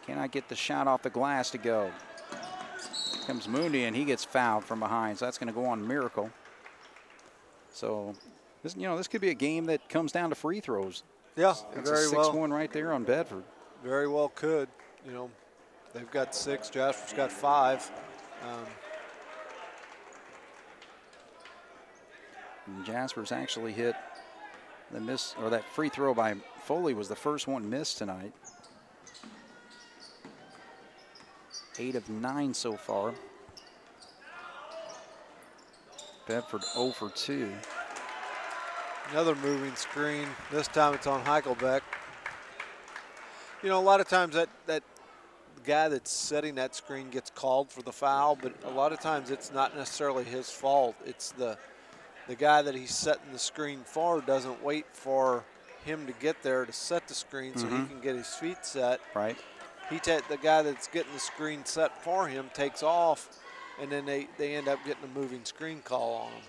Speaker 1: cannot get the shot off the glass to go. Here comes Mooney, and he gets fouled from behind, so that's going to go on Miracle. So this could be a game that comes down to free throws.
Speaker 2: Yeah,
Speaker 1: That's
Speaker 2: very
Speaker 1: a 6-1 right there on Bedford.
Speaker 2: Very well could. They've got 6. Jasper's got 5.
Speaker 1: And Jasper's actually hit the miss, or that free throw by Foley was the first one missed tonight. 8 of 9 so far. Bedford 0 for 2.
Speaker 2: Another moving screen. This time it's on Heichelbeck. A lot of times that guy that's setting that screen gets called for the foul, but a lot of times it's not necessarily his fault. It's the guy that he's setting the screen for doesn't wait for him to get there to set the screen so he can get his feet set.
Speaker 1: Right.
Speaker 2: The guy that's getting the screen set for him takes off, and then they end up getting a moving screen call on him.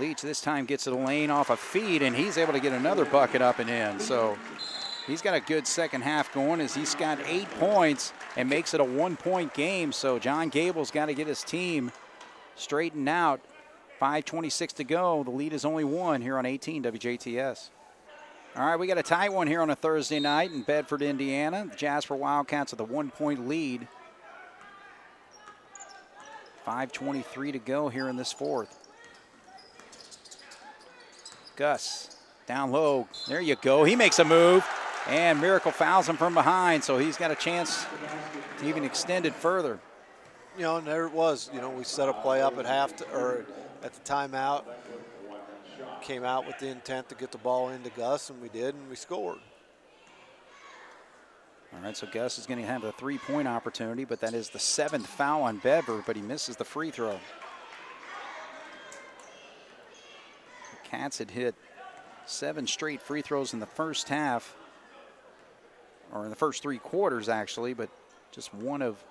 Speaker 1: Leach this time gets to the lane off a feed, and he's able to get another bucket up and in. So he's got a good second half going as he's got 8 points and makes it a 1-point game. So John Gable's got to get his team straightened out. 5:26 to go. The lead is only 1 here on 18 WJTS. All right, we got a tight one here on a Thursday night in Bedford, Indiana. The Jasper Wildcats with a 1-point lead. 5:23 to go here in this fourth. Gus down low. There you go. He makes a move, and Miracle fouls him from behind, so he's got a chance to even extend it further.
Speaker 2: And there it was. We set a play up at at the timeout. Came out with the intent to get the ball into Gus, and we did, and we scored.
Speaker 1: All right, so Gus is going to have a 3-point opportunity, but that is the 7th foul on Bedford, but he misses the free throw. The Cats had hit 7 straight free throws in the first half, or in the first 3 quarters, actually, but just 1 of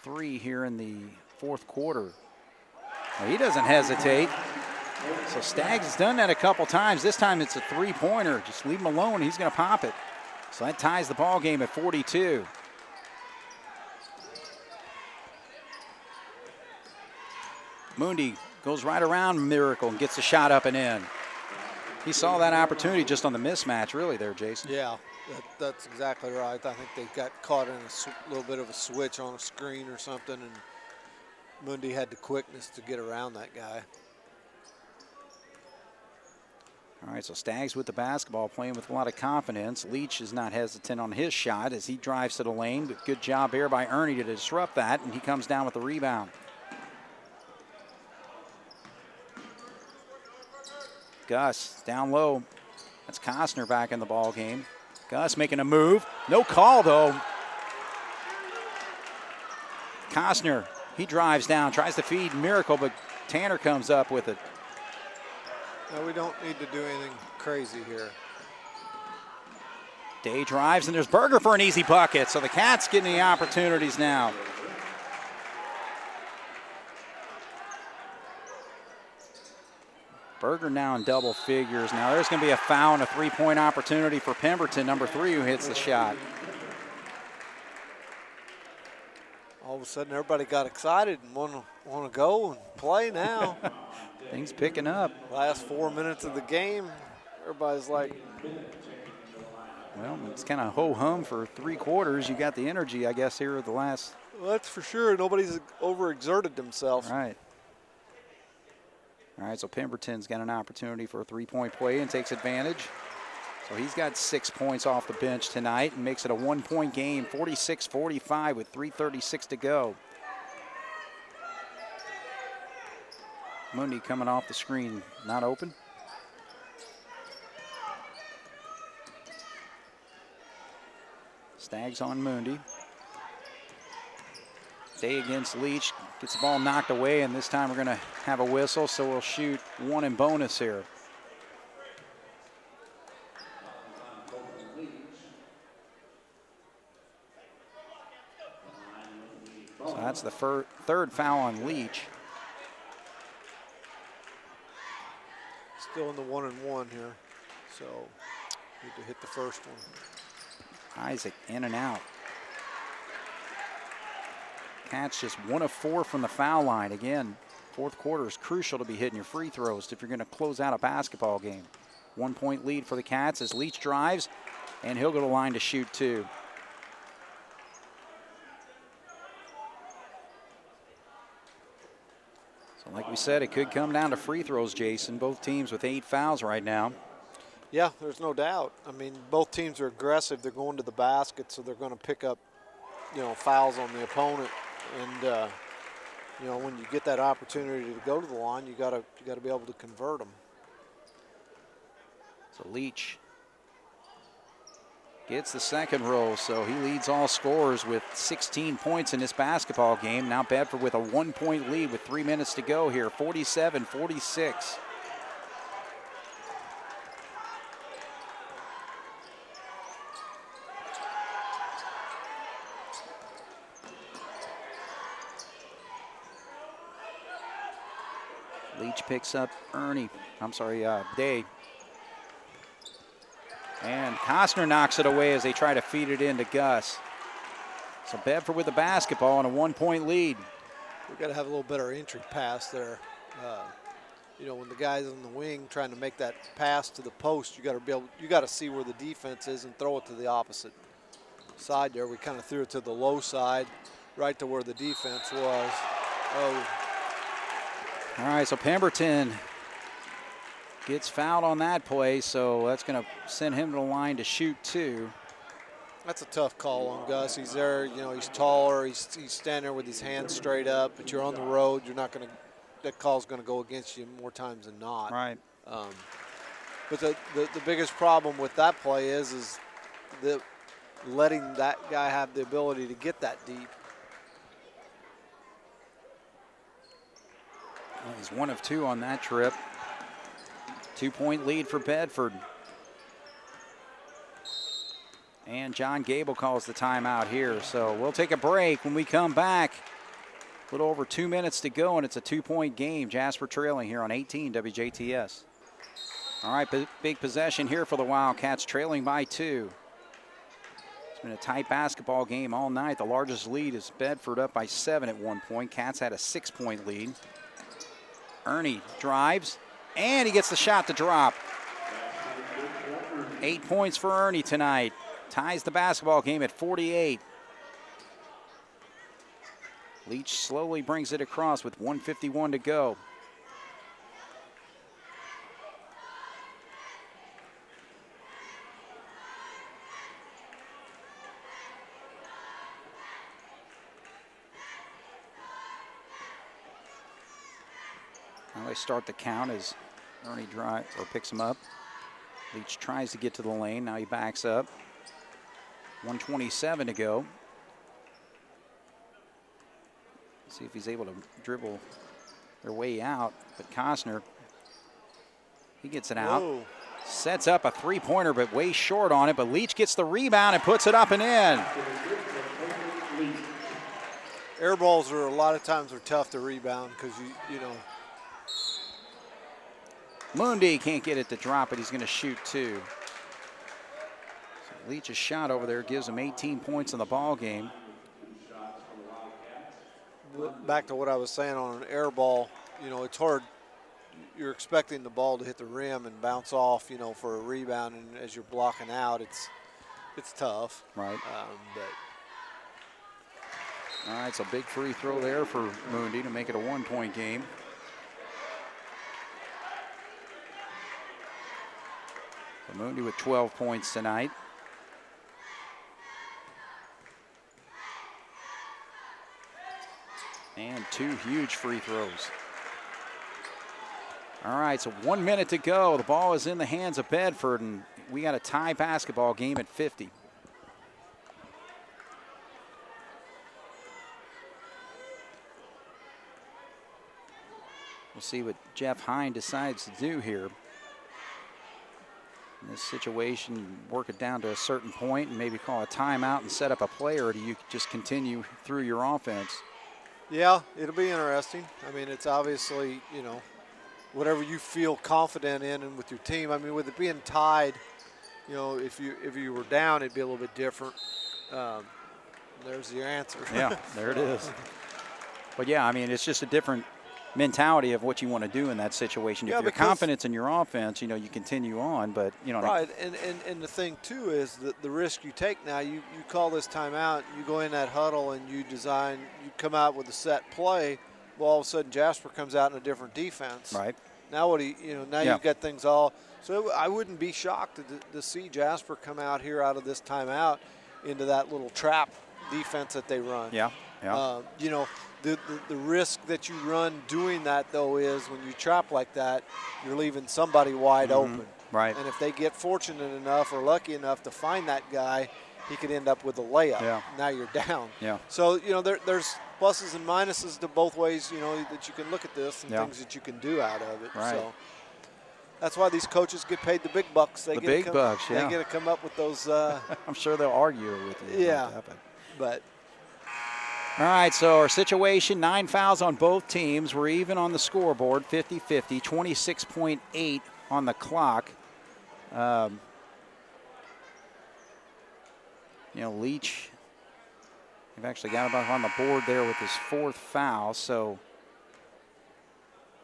Speaker 1: 3 here in the fourth quarter. Well, he doesn't hesitate. So Staggs has done that a couple times. This time it's a 3-pointer. Just leave him alone. He's going to pop it. So that ties the ball game at 42. Mundi goes right around Miracle and gets the shot up and in. He saw that opportunity just on the mismatch, really, there, Jason.
Speaker 2: Yeah, that's exactly right. I think they got caught in a little bit of a switch on a screen or something, and Mundi had the quickness to get around that guy.
Speaker 1: All right, so Staggs with the basketball, playing with a lot of confidence. Leach is not hesitant on his shot as he drives to the lane, but good job here by Ernie to disrupt that, and he comes down with the rebound. Gus down low. That's Costner back in the ball game. Gus making a move. No call, though. Costner He drives down, tries to feed Miracle, but Tanner comes up with it.
Speaker 2: No, we don't need to do anything crazy here.
Speaker 1: Day drives, and there's Berger for an easy bucket. So the Cats getting the opportunities now. Berger now in double figures. Now there's going to be a foul and a three-point opportunity for Pemberton, number 3, who hits the shot.
Speaker 2: All of a sudden, everybody got excited and want to go and play now.
Speaker 1: Things picking up.
Speaker 2: Last 4 minutes of the game, everybody's like,
Speaker 1: well, it's kind of ho-hum for 3 quarters. You got the energy, I guess, here at the last.
Speaker 2: well, that's for sure. Nobody's overexerted themselves.
Speaker 1: Right. All right, so Pemberton's got an opportunity for a three-point play and takes advantage. So he's got 6 points off the bench tonight and makes it a 1-point game, 46-45 with 3:36 to go. Mundy coming off the screen, not open. Stags on Mundy. Day against Leach, gets the ball knocked away, and this time we're going to have a whistle, so we'll shoot 1 in bonus here. So that's the third foul on Leach.
Speaker 2: Still in the 1-and-1 here, so need to hit the first one.
Speaker 1: Isaac in and out. Cats just 1 of 4 from the foul line. Again, fourth quarter is crucial to be hitting your free throws if you're going to close out a basketball game. 1-point lead for the Cats as Leach drives, and he'll go to the line to shoot 2. So like we said, it could come down to free throws, Jason. Both teams with 8 fouls right now.
Speaker 2: Yeah, there's no doubt. I mean, both teams are aggressive. They're going to the basket, so they're going to pick up, fouls on the opponent. And when you get that opportunity to go to the line, you got to be able to convert them.
Speaker 1: So Leach gets the second roll, so he leads all scorers with 16 points in this basketball game. Now Bedford with a 1-point lead with 3 minutes to go here, 47-46. Leach picks up Day. And Costner knocks it away as they try to feed it into Gus. So Bedford with the basketball and a 1-point lead.
Speaker 2: We've got to have a little better entry pass there. When the guy's on the wing trying to make that pass to the post, you got to see where the defense is and throw it to the opposite side there. We kind of threw it to the low side, right to where the defense was. Oh.
Speaker 1: All right, so Pemberton gets fouled on that play, so that's going to send him to the line to shoot 2.
Speaker 2: That's a tough call on Gus. He's there, he's taller. He's standing there with his hands straight up, but you're on the road. You're not going to – that call's going to go against you more times than not.
Speaker 1: Right.
Speaker 2: But the biggest problem with that play is letting that guy have the ability to get that deep.
Speaker 1: Well, he's 1 of 2 on that trip. 2-point lead for Bedford. And John Gable calls the timeout here. So we'll take a break. When we come back, a little over 2 minutes to go, and it's a 2-point game. Jasper trailing here on 18 WJTS. All right, big possession here for the Wildcats, trailing by 2. It's been a tight basketball game all night. The largest lead is Bedford up by 7 at one point. Cats had a 6-point lead. Ernie drives, and he gets the shot to drop. 8 points for Ernie tonight. Ties the basketball game at 48. Leach slowly brings it across with 1:51 to go. Now they start the count as Ernie drives or picks him up. Leach tries to get to the lane. Now he backs up. 1:27 to go. See if he's able to dribble their way out. But Costner, he gets it out.
Speaker 2: Whoa.
Speaker 1: Sets up a three-pointer, but way short on it. But Leach gets the rebound and puts it up and in.
Speaker 2: Air balls are a lot of times are tough to rebound because you know.
Speaker 1: Mundi can't get it to drop it. He's going to shoot two. So Leach's shot over there gives him 18 points in the ball game.
Speaker 2: Back to what I was saying on an air ball, you know, it's hard. You're expecting the ball to hit the rim and bounce off, you know, for a rebound, and as you're blocking out, it's tough.
Speaker 1: Right.
Speaker 2: But
Speaker 1: all right, so big free throw there for Mundi to make it a 1-point game. So Mundi with 12 points tonight. And two huge free throws. All right, so 1 minute to go. The ball is in the hands of Bedford, and we got a tie basketball game at 50. We'll see what Jeff Hine decides to do here. In this situation, work it down to a certain point and maybe call a timeout and set up a play, or do you just continue through your offense?
Speaker 2: yeah, it'll be interesting. I mean, it's obviously, you know, whatever you feel confident in and with your team. I mean, with it being tied, you know, if you were down, it'd be a little bit different. There's your answer.
Speaker 1: Yeah, there it is. But yeah, I mean, it's just a different mentality of what you want to do in that situation.
Speaker 2: Yeah,
Speaker 1: if you're confident in your offense, you know, you continue on, but you know.
Speaker 2: Right, and the thing too is that the risk you take now, you call this timeout, you go in that huddle and you come out with a set play, well, all of a sudden Jasper comes out in a different defense.
Speaker 1: Right.
Speaker 2: Now you've got things all, so I wouldn't be shocked to see Jasper come out here out of this timeout into that little trap defense that they run.
Speaker 1: Yeah, yeah.
Speaker 2: You know, the risk that you run doing that, though, is when you trap like that, you're leaving somebody wide open.
Speaker 1: Right.
Speaker 2: And if they get fortunate enough or lucky enough to find that guy, he could end up with a layup.
Speaker 1: Yeah.
Speaker 2: Now you're down.
Speaker 1: Yeah.
Speaker 2: So, you know, there's pluses and minuses to both ways, you know, that you can look at this and things that you can do out of it.
Speaker 1: Right.
Speaker 2: So that's why these coaches get paid the big bucks. They
Speaker 1: big bucks,
Speaker 2: They get to come up with those.
Speaker 1: I'm sure they'll argue with you.
Speaker 2: Yeah.
Speaker 1: About that,
Speaker 2: But
Speaker 1: all right, so our situation, 9 fouls on both teams. We're even on the scoreboard, 50-50, 26.8 on the clock. You know, Leach, they've actually got him up on the board there with his 4th foul, so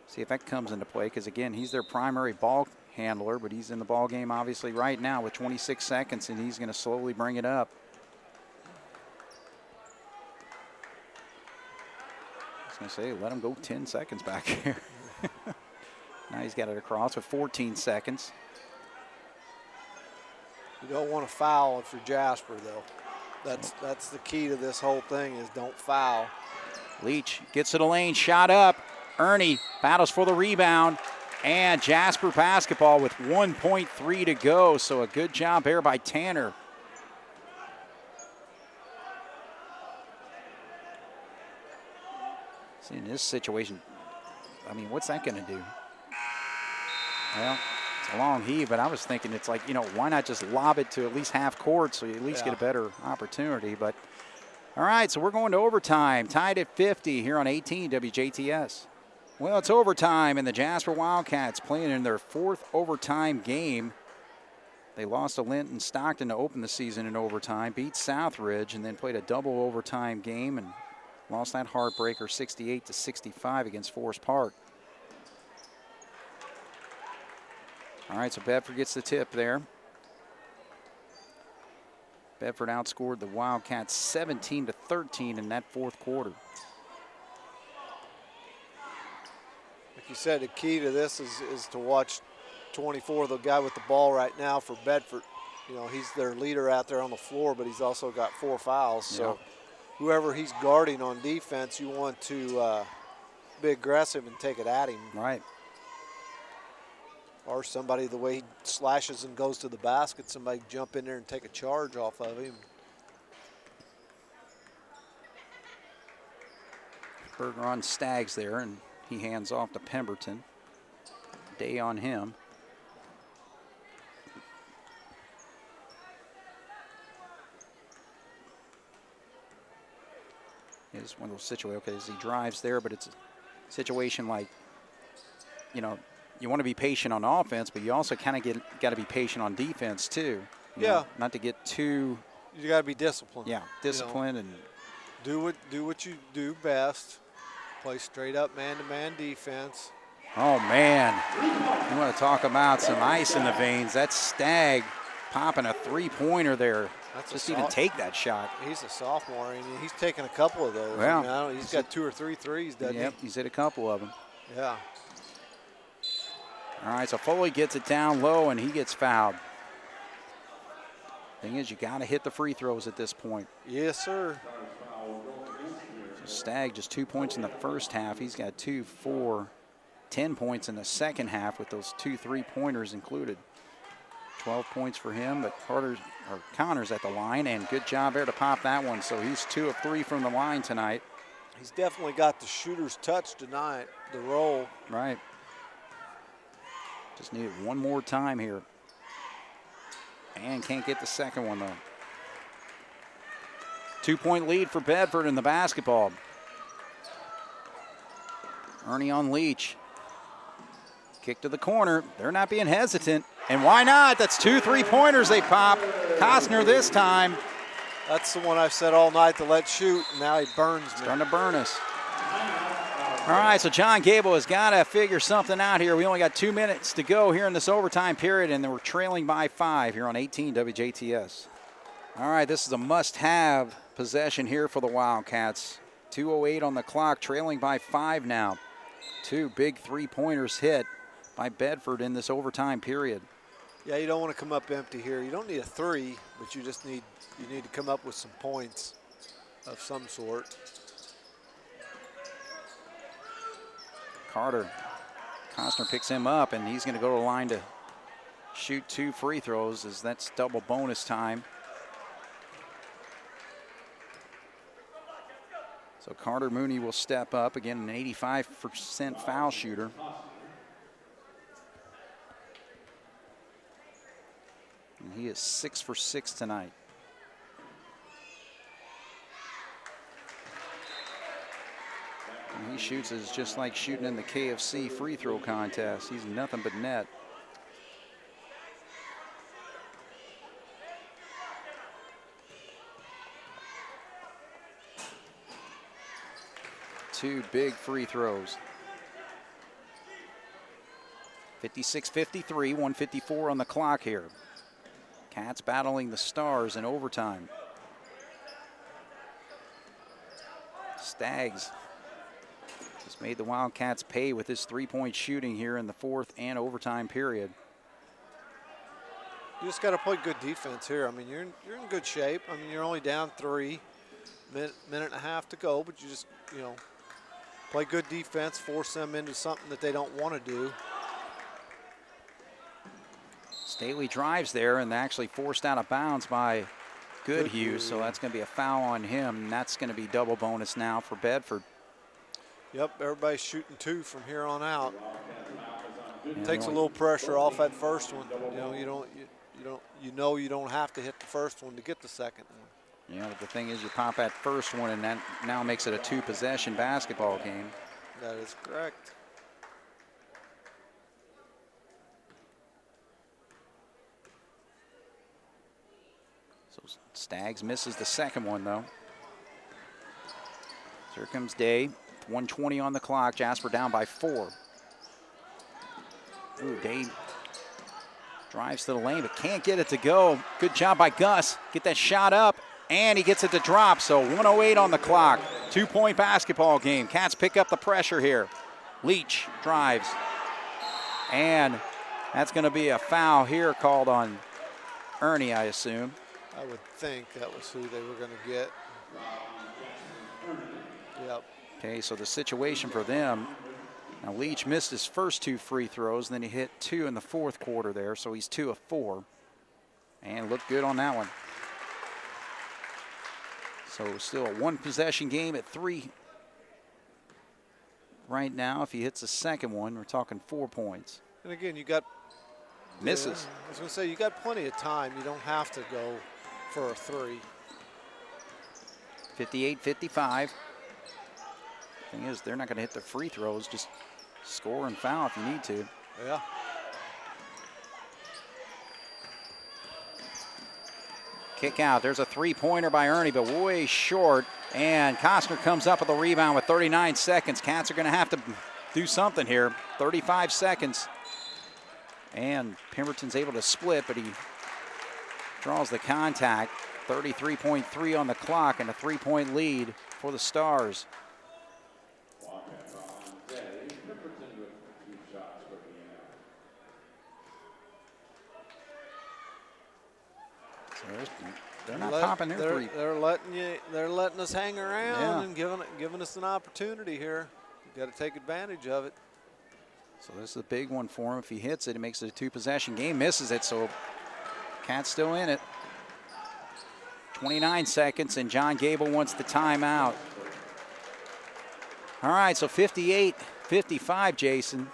Speaker 1: see if that comes into play, because again, he's their primary ball handler, but he's in the ball game obviously right now with 26 seconds, and he's going to slowly bring it up. I was going to say, let him go 10 seconds back here. Now he's got it across with 14 seconds.
Speaker 2: you don't want to foul if you're Jasper, though. That's the key to this whole thing is don't foul.
Speaker 1: Leach gets to the lane, shot up. Ernie battles for the rebound. And Jasper basketball with 1.3 to go. So a good job there by Tanner. See, in this situation, I mean, what's that going to do? Well, it's a long heave, but I was thinking it's like, you know, why not just lob it to at least half court so you at least get a better opportunity. But, all right, so we're going to overtime. Tied at 50 here on 18 WJTS. Well, it's overtime, and the Jasper Wildcats playing in their 4th overtime game. They lost to Linton Stockton to open the season in overtime, beat Southridge, and then played a double overtime game and lost that heartbreaker 68-65 against Forest Park. All right, so Bedford gets the tip there. Bedford outscored the Wildcats 17-13 in that 4th quarter.
Speaker 2: Like you said, the key to this is to watch 24, the guy with the ball right now for Bedford. You know, he's their leader out there on the floor, but he's also got 4 fouls. So whoever he's guarding on defense, you want to be aggressive and take it at him.
Speaker 1: Right.
Speaker 2: Or somebody, the way he slashes and goes to the basket, somebody jump in there and take a charge off of him.
Speaker 1: Berger on Staggs there, and he hands off to Pemberton. Day on him. It's one of those situations, okay, as he drives there, but it's a situation like, you know, you want to be patient on offense, but you also kind of got to be patient on defense too. You know, not to get too.
Speaker 2: You got to be disciplined.
Speaker 1: Yeah, disciplined, and
Speaker 2: do what you do best. Play straight up man-to-man defense.
Speaker 1: Oh man, you want to talk about some ice in the veins? That's Stagg popping a three-pointer there. Just even take that shot.
Speaker 2: He's a sophomore, and he's taken a couple of those.
Speaker 1: Well,
Speaker 2: I mean, he's got 2 or 3 threes, doesn't he?
Speaker 1: Yep, he's hit a couple of them.
Speaker 2: Yeah.
Speaker 1: All right, so Foley gets it down low, and he gets fouled. Thing is, you got to hit the free throws at this point.
Speaker 2: Yes, sir.
Speaker 1: So Stagg just 2 points in the first half. He's got 2, 4, 10 points in the second half with those 2 3-pointers included. 12 points for him, but Connor's at the line, and good job there to pop that one. So he's 2 of 3 from the line tonight.
Speaker 2: He's definitely got the shooter's touch tonight, the roll.
Speaker 1: Right. Just needed one more time here. And can't get the second one, though. 2-point lead for Bedford in the basketball. Ernie on Leach. Kick to the corner. They're not being hesitant. And why not? That's 2 3-pointers they pop. Costner this time.
Speaker 2: That's the one I've said all night to let shoot, and now he burns me.
Speaker 1: Starting to burn us. All right, so John Gable has got to figure something out here. We only got 2 minutes to go here in this overtime period, and we're trailing by 5 here on 18 WJTS. All right, this is a must-have possession here for the Wildcats. 2:08 on the clock, trailing by 5 now. 2 big 3-pointers hit by Bedford in this overtime period.
Speaker 2: Yeah, you don't want to come up empty here. You don't need a 3, but you need to come up with some points of some sort.
Speaker 1: Carter, Costner picks him up, and he's going to go to the line to shoot 2 free throws, as that's double bonus time. So Carter Mooney will step up, again an 85% foul shooter. And he is 6 for 6 tonight. And he shoots is just like shooting in the KFC free throw contest. He's nothing but net. Two big free throws. 56-53, 154 on the clock here. Cats battling the Stars in overtime. Staggs just made the Wildcats pay with his 3-point shooting here in the fourth and overtime period.
Speaker 2: You just got to play good defense here. I mean, you're in good shape. I mean, you're only down 3, minute and a half to go, but you just, play good defense, force them into something that they don't want to do.
Speaker 1: Staley drives there and actually forced out of bounds by Goodhue, so that's going to be a foul on him, and that's going to be double bonus now for Bedford.
Speaker 2: Yep, everybody's shooting 2 from here on out. Takes a little pressure off that first one. You don't have to hit the first one to get the second one.
Speaker 1: Yeah, but the thing is, you pop that first one, and that now makes it a 2-possession basketball game.
Speaker 2: That is correct.
Speaker 1: So Staggs misses the second one, though. Here comes Day. 1:20 on the clock. Jasper down by 4. Ooh, Day drives to the lane, but can't get it to go. Good job by Gus. Get that shot up, and he gets it to drop. So 1:08 on the clock. 2-point basketball game. Cats pick up the pressure here. Leach drives, and that's going to be a foul here called on Ernie, I assume.
Speaker 2: I would think that was who they were going to get. Yep.
Speaker 1: Okay, so the situation for them, now Leach missed his first 2 free throws, and then he hit 2 in the fourth quarter there, so he's 2 of 4, and looked good on that one. So still a 1-possession game at 3 right now. If he hits the second one, we're talking 4 points.
Speaker 2: And again, you got
Speaker 1: Misses.
Speaker 2: I was going to say, you got plenty of time. You don't have to go for a 3.
Speaker 1: 58-55. Thing is, they're not going to hit the free throws. Just score and foul if you need to.
Speaker 2: Yeah.
Speaker 1: Kick out. There's a three-pointer by Ernie, but way short. And Costner comes up with a rebound with 39 seconds. Cats are going to have to do something here. 35 seconds. And Pemberton's able to split, but he draws the contact. 33.3 on the clock and a 3-point lead for the Stars. So they're not popping their three.
Speaker 2: They're letting us hang around and giving us an opportunity here. You've got to take advantage of it.
Speaker 1: So this is a big one for him. If he hits it, it makes it a 2-possession game. Misses it, so Cats still in it. 29 seconds, and John Gable wants the timeout. All right, so 58-55, Jason.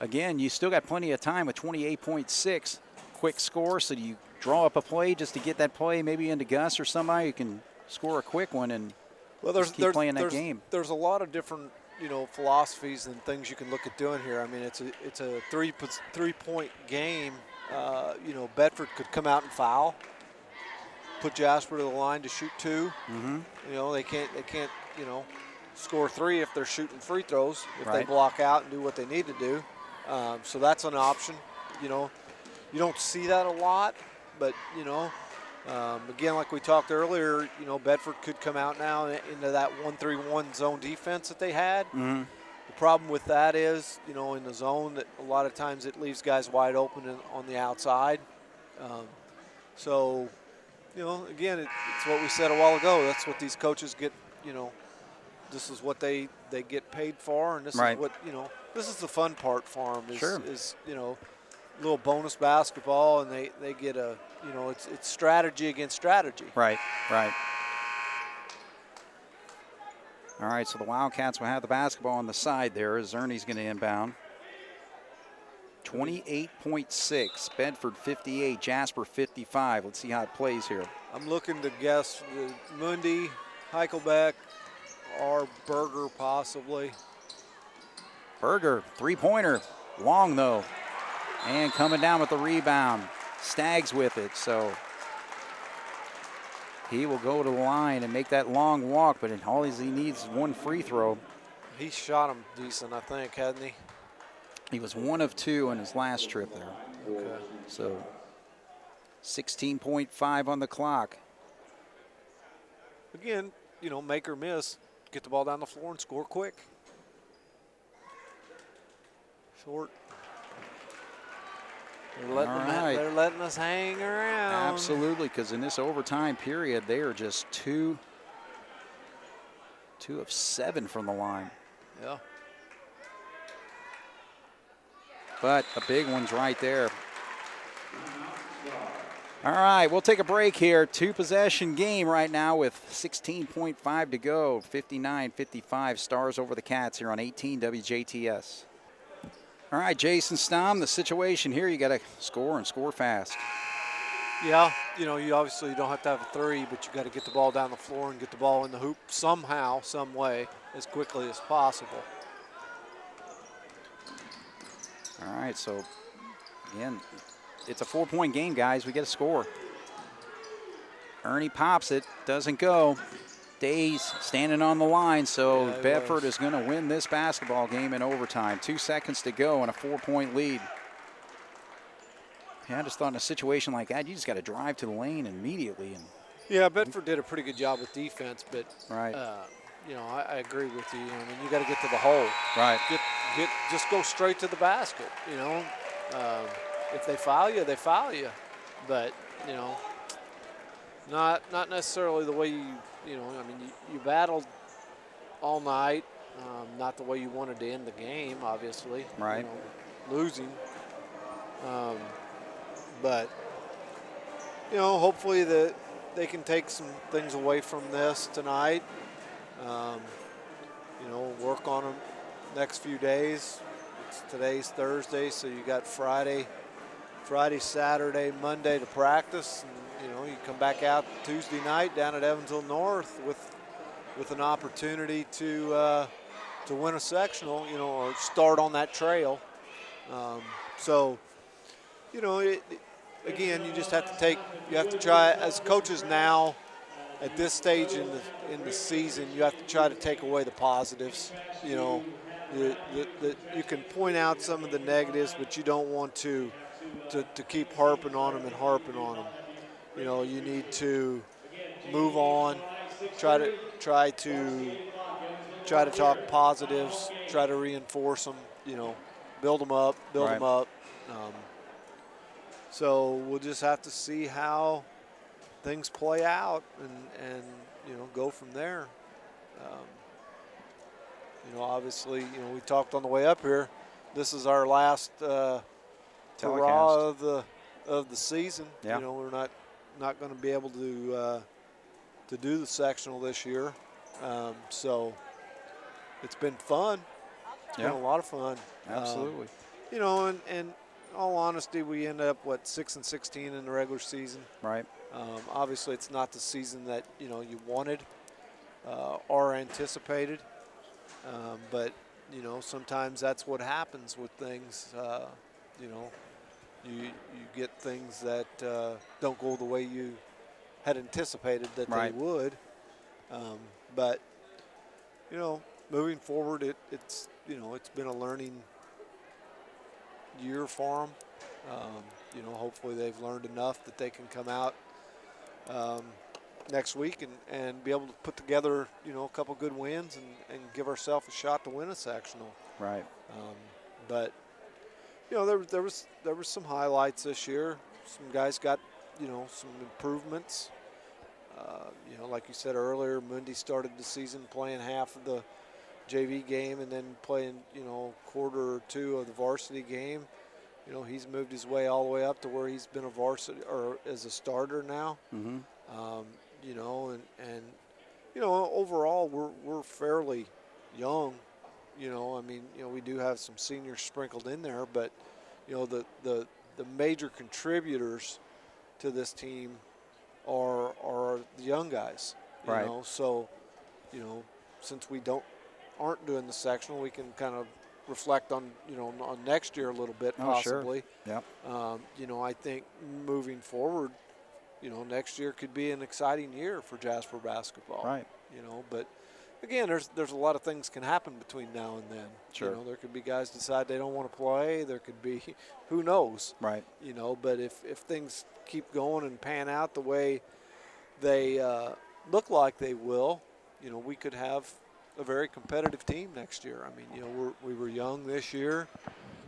Speaker 1: Again, you still got plenty of time with 28.6. Quick score, so do you draw up a play just to get that play maybe into Gus or somebody who can score a quick one and keep playing that game?
Speaker 2: There's a lot of different philosophies and things you can look at doing here. I mean, it's a three-point game. Bedford could come out and foul, put Jasper to the line to shoot 2.
Speaker 1: Mm-hmm.
Speaker 2: They can't score 3 if they're shooting free throws, if
Speaker 1: Right.
Speaker 2: they block out and do what they need to do. So that's an option. You don't see that a lot, but again, like we talked earlier, Bedford could come out now into that 1-3-1 zone defense that they had.
Speaker 1: Mm-hmm.
Speaker 2: The problem with that is, in the zone, that a lot of times it leaves guys wide open on the outside. Again, it's what we said a while ago. That's what these coaches get. This is what they get paid for, and this
Speaker 1: Right.
Speaker 2: is what this is the fun part for them.
Speaker 1: Sure.
Speaker 2: Is little bonus basketball, and they get a it's strategy against strategy.
Speaker 1: Right. All right, so the Wildcats will have the basketball on the side there as Ernie's going to inbound. 28.6, Bedford 58, Jasper 55. Let's see how it plays here.
Speaker 2: I'm looking to guess Mundy, Heichelbeck, or Berger possibly.
Speaker 1: Berger, three-pointer, long though. And coming down with the rebound. Staggs with it, so he will go to the line and make that long walk, but all he needs is one free throw.
Speaker 2: He shot him decent, I think, hadn't he?
Speaker 1: He was 1 of 2 on his last trip there.
Speaker 2: Okay.
Speaker 1: So 16.5 on the clock.
Speaker 2: Again, make or miss, get the ball down the floor and score quick. Short. They're letting us hang around.
Speaker 1: Absolutely, because in this overtime period, they are just 2 of 7 from the line.
Speaker 2: Yeah.
Speaker 1: But the big one's right there. All right, we'll take a break here. 2-possession game right now with 16.5 to go. 59-55, Stars over the Cats here on 18 WJTS. All right, Jason Stom, the situation here, you got to score and score fast.
Speaker 2: Yeah, you obviously don't have to have a 3, but you got to get the ball down the floor and get the ball in the hoop somehow, some way, as quickly as possible.
Speaker 1: All right, so again, it's a 4-point game, guys. We get a score. Ernie pops it, doesn't go. Days standing on the line, so Bedford is going to win this basketball game in overtime. 2 seconds to go and a 4-point lead. Yeah, I just thought in a situation like that, you just got to drive to the lane immediately.
Speaker 2: Yeah, Bedford did a pretty good job with defense, but
Speaker 1: right.
Speaker 2: I agree with you. I mean, you got to get to the hole.
Speaker 1: Right.
Speaker 2: Just go straight to the basket. If they foul you, they foul you. But not necessarily the way you battled all night. Not the way you wanted to end the game, obviously.
Speaker 1: Right.
Speaker 2: Losing. But hopefully that they can take some things away from this tonight. work on them next few days. Today's Thursday, so you got Friday, Saturday, Monday to practice, and you come back out Tuesday night down at Evansville North with an opportunity to win a sectional, or start on that trail. So, again, you just have to try as coaches now. At this stage in the season, you have to try to take away the positives. You can point out some of the negatives, but you don't want to keep harping on them. You need to move on. Try to talk positives. Try to reinforce them. Build them up. So we'll just have to see how things play out and go from there. Obviously, we talked on the way up here. This is our last hurrah of the season.
Speaker 1: Yeah.
Speaker 2: We're not going to be able to do the sectional this year. So it's been fun. It's been a lot of fun.
Speaker 1: Absolutely.
Speaker 2: And in all honesty, we ended up 6-16 in the regular season.
Speaker 1: Right.
Speaker 2: Obviously, it's not the season that you wanted or anticipated, but sometimes that's what happens with things. You get things that don't go the way you had anticipated that they would. But moving forward, it's been a learning year for them. Hopefully they've learned enough that they can come out next week and be able to put together, a couple good wins and give ourselves a shot to win a sectional.
Speaker 1: Right.
Speaker 2: But there was some highlights this year. Some guys got some improvements. Like you said earlier, Mundy started the season playing half of the JV game and then playing quarter or two of the varsity game. He's moved his way all the way up to where he's been a varsity or as a starter now.
Speaker 1: Mm-hmm.
Speaker 2: Overall we're fairly young. We do have some seniors sprinkled in there, but the major contributors to this team are the young guys.
Speaker 1: Right.
Speaker 2: So since we aren't doing the sectional, we can kind of reflect on on next year a little bit possibly.
Speaker 1: Sure. Yeah.
Speaker 2: I think moving forward, next year could be an exciting year for Jasper basketball.
Speaker 1: Right.
Speaker 2: But again, there's a lot of things can happen between now and then.
Speaker 1: Sure.
Speaker 2: There could be guys decide they don't want to play. There could be, who knows.
Speaker 1: Right.
Speaker 2: But if things keep going and pan out the way they look like they will, we could have a very competitive team next year. We were young this year.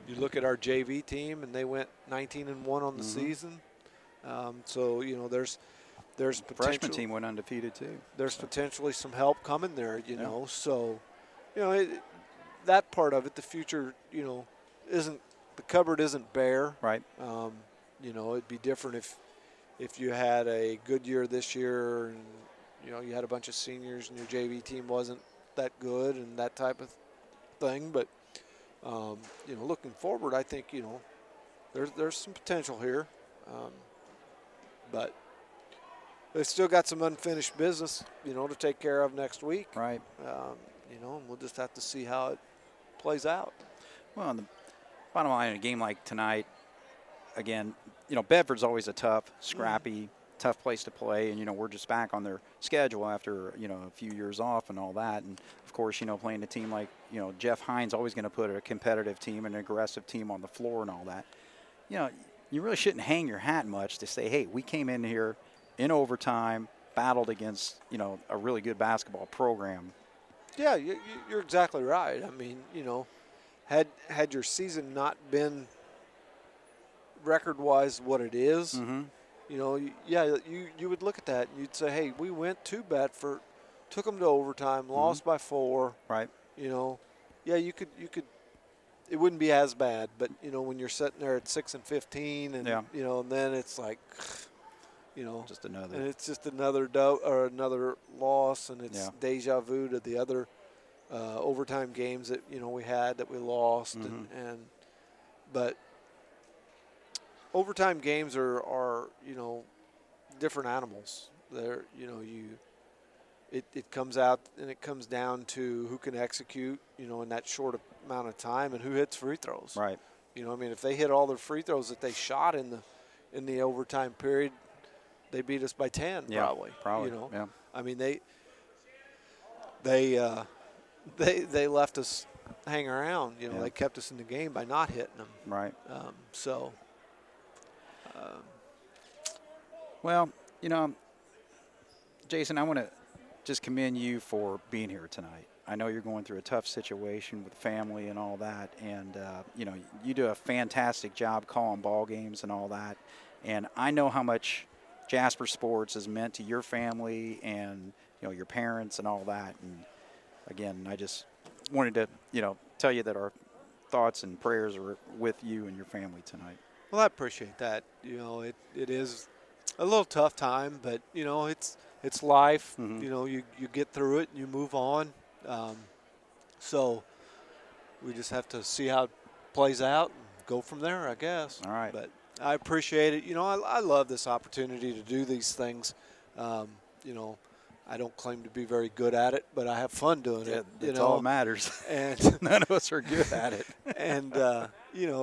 Speaker 2: You look at our JV team, and they went 19-1 on the season. So there's potential.
Speaker 1: Freshman team went undefeated too.
Speaker 2: There's potentially some help coming there, So, that part of it, the future, isn't the cupboard isn't bare.
Speaker 1: Right.
Speaker 2: It'd be different if you had a good year this year and you had a bunch of seniors and your JV team wasn't that good and that type of thing. But looking forward, I think there's some potential here, but they've still got some unfinished business to take care of next week.
Speaker 1: Right.
Speaker 2: And we'll just have to see how it plays out.
Speaker 1: Well, on the bottom line, in a game like tonight, again, Bedford's always a tough, scrappy, tough place to play, and we're just back on their schedule after a few years off and all that. And of course, playing a team like Jeff Hines always going to put a competitive team, an aggressive team on the floor and all that. You really shouldn't hang your hat much to say, hey, we came in here in overtime, battled against a really good basketball program.
Speaker 2: Yeah, you're exactly right. Had your season not been record-wise what it is, you would look at that and you'd say, hey, we went to Bedford, took them to overtime, lost by 4.
Speaker 1: Right.
Speaker 2: You could. It wouldn't be as bad, but when you're sitting there at 6-15, and and then it's like,
Speaker 1: just another.
Speaker 2: And it's just another another loss, and it's deja vu to the other overtime games that we had that we lost, but overtime games are different animals. They're it comes out and it comes down to who can execute in that short amount of time and who hits free throws.
Speaker 1: Right.
Speaker 2: If they hit all their free throws that they shot in the overtime period, they beat us by 10 probably.
Speaker 1: Yeah.
Speaker 2: I mean they left us hang around. They kept us in the game by not hitting them.
Speaker 1: Right. Well, Jason, I want to just commend you for being here tonight. I know you're going through a tough situation with family and all that, and you do a fantastic job calling ball games and all that. And I know how much Jasper sports has meant to your family and your parents and all that. And again, I just wanted to tell you that our thoughts and prayers are with you and your family tonight.
Speaker 2: Well, I appreciate that. It is a little tough time, but it's life. You get through it and you move on. So we just have to see how it plays out and go from there, I guess.
Speaker 1: All right.
Speaker 2: But I appreciate it. I love this opportunity to do these things. I don't claim to be very good at it, but I have fun doing it.
Speaker 1: That's all that matters.
Speaker 2: And
Speaker 1: none of us are good at it.
Speaker 2: And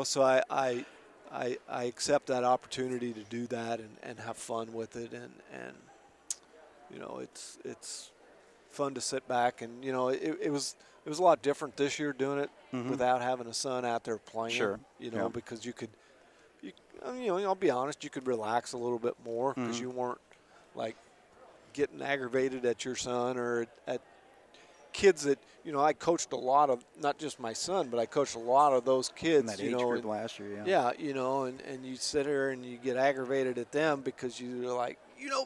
Speaker 2: so I accept that opportunity to do that and have fun with it, and it's fun to sit back and it was a lot different this year doing it without having a son out there playing.
Speaker 1: Sure.
Speaker 2: Because I'll be honest, you could relax a little bit more because you weren't like getting aggravated at your son or at kids that I coached a lot of, not just my son, but I coached a lot of those kids.
Speaker 1: In that age group last year,
Speaker 2: yeah. And you sit here and you get aggravated at them because you're like,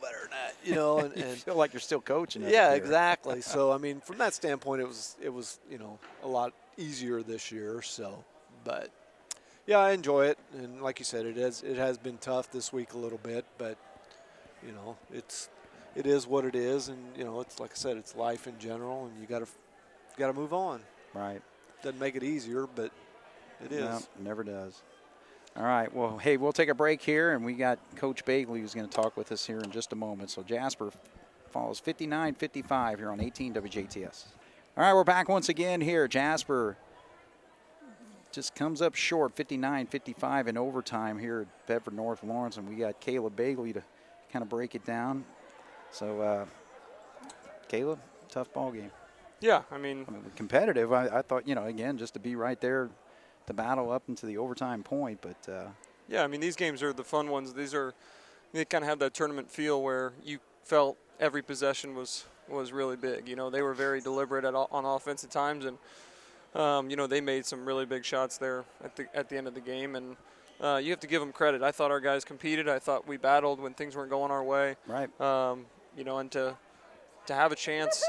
Speaker 2: better than that, and
Speaker 1: you feel like you're still coaching.
Speaker 2: Yeah, exactly. So I mean, from that standpoint, it was a lot easier this year. So, but yeah, I enjoy it, and like you said, it has been tough this week a little bit, but it is what it is, and it's like I said, it's life in general, and you got to move on.
Speaker 1: Right.
Speaker 2: Doesn't make it easier, but it is.
Speaker 1: No, never does. All right. Well, hey, we'll take a break here, and we got Coach Bagley who's going to talk with us here in just a moment. So Jasper follows 59-55 here on 18 WJTS. All right, we're back once again here. Jasper just comes up short, 59-55 in overtime here at Bedford North Lawrence, and we got Caleb Bagley to kind of break it down. So, Caleb, tough ball game.
Speaker 3: Yeah, I mean
Speaker 1: competitive. I thought, again, just to be right there to battle up into the overtime point. But
Speaker 3: yeah, I mean, these games are the fun ones. They kind of have that tournament feel where you felt every possession was really big. They were very deliberate on offense at times, and they made some really big shots there at the end of the game, and you have to give them credit. I thought our guys competed. I thought we battled when things weren't going our way.
Speaker 1: Right.
Speaker 3: And to have a chance,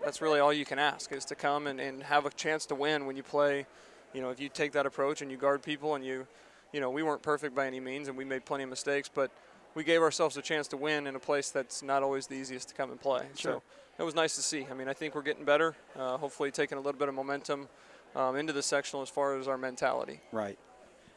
Speaker 3: that's really all you can ask, is to come and have a chance to win when you play. If you take that approach and you guard people, and we weren't perfect by any means, and we made plenty of mistakes, but we gave ourselves a chance to win in a place that's not always the easiest to come and play.
Speaker 1: Sure.
Speaker 3: So it was nice to see. I mean, I think we're getting better, hopefully taking a little bit of momentum into the sectional as far as our mentality.
Speaker 1: Right.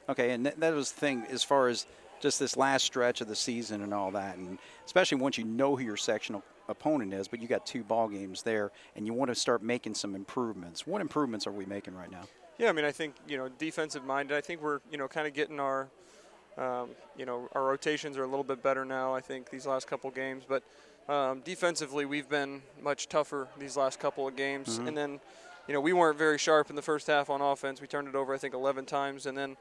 Speaker 1: Okay, and that was the thing as far as just this last stretch of the season and all that, and especially once you know who your sectional opponent is, but you got 2 ball games there, and you want to start making some improvements. What improvements are we making right now?
Speaker 3: Yeah, I mean, I think, defensive minded. I think we're, kind of getting our rotations are a little bit better now, I think, these last couple games. But defensively, we've been much tougher these last couple of games. And then, we weren't very sharp in the first half on offense. We turned it over, I think, 11 times. And then,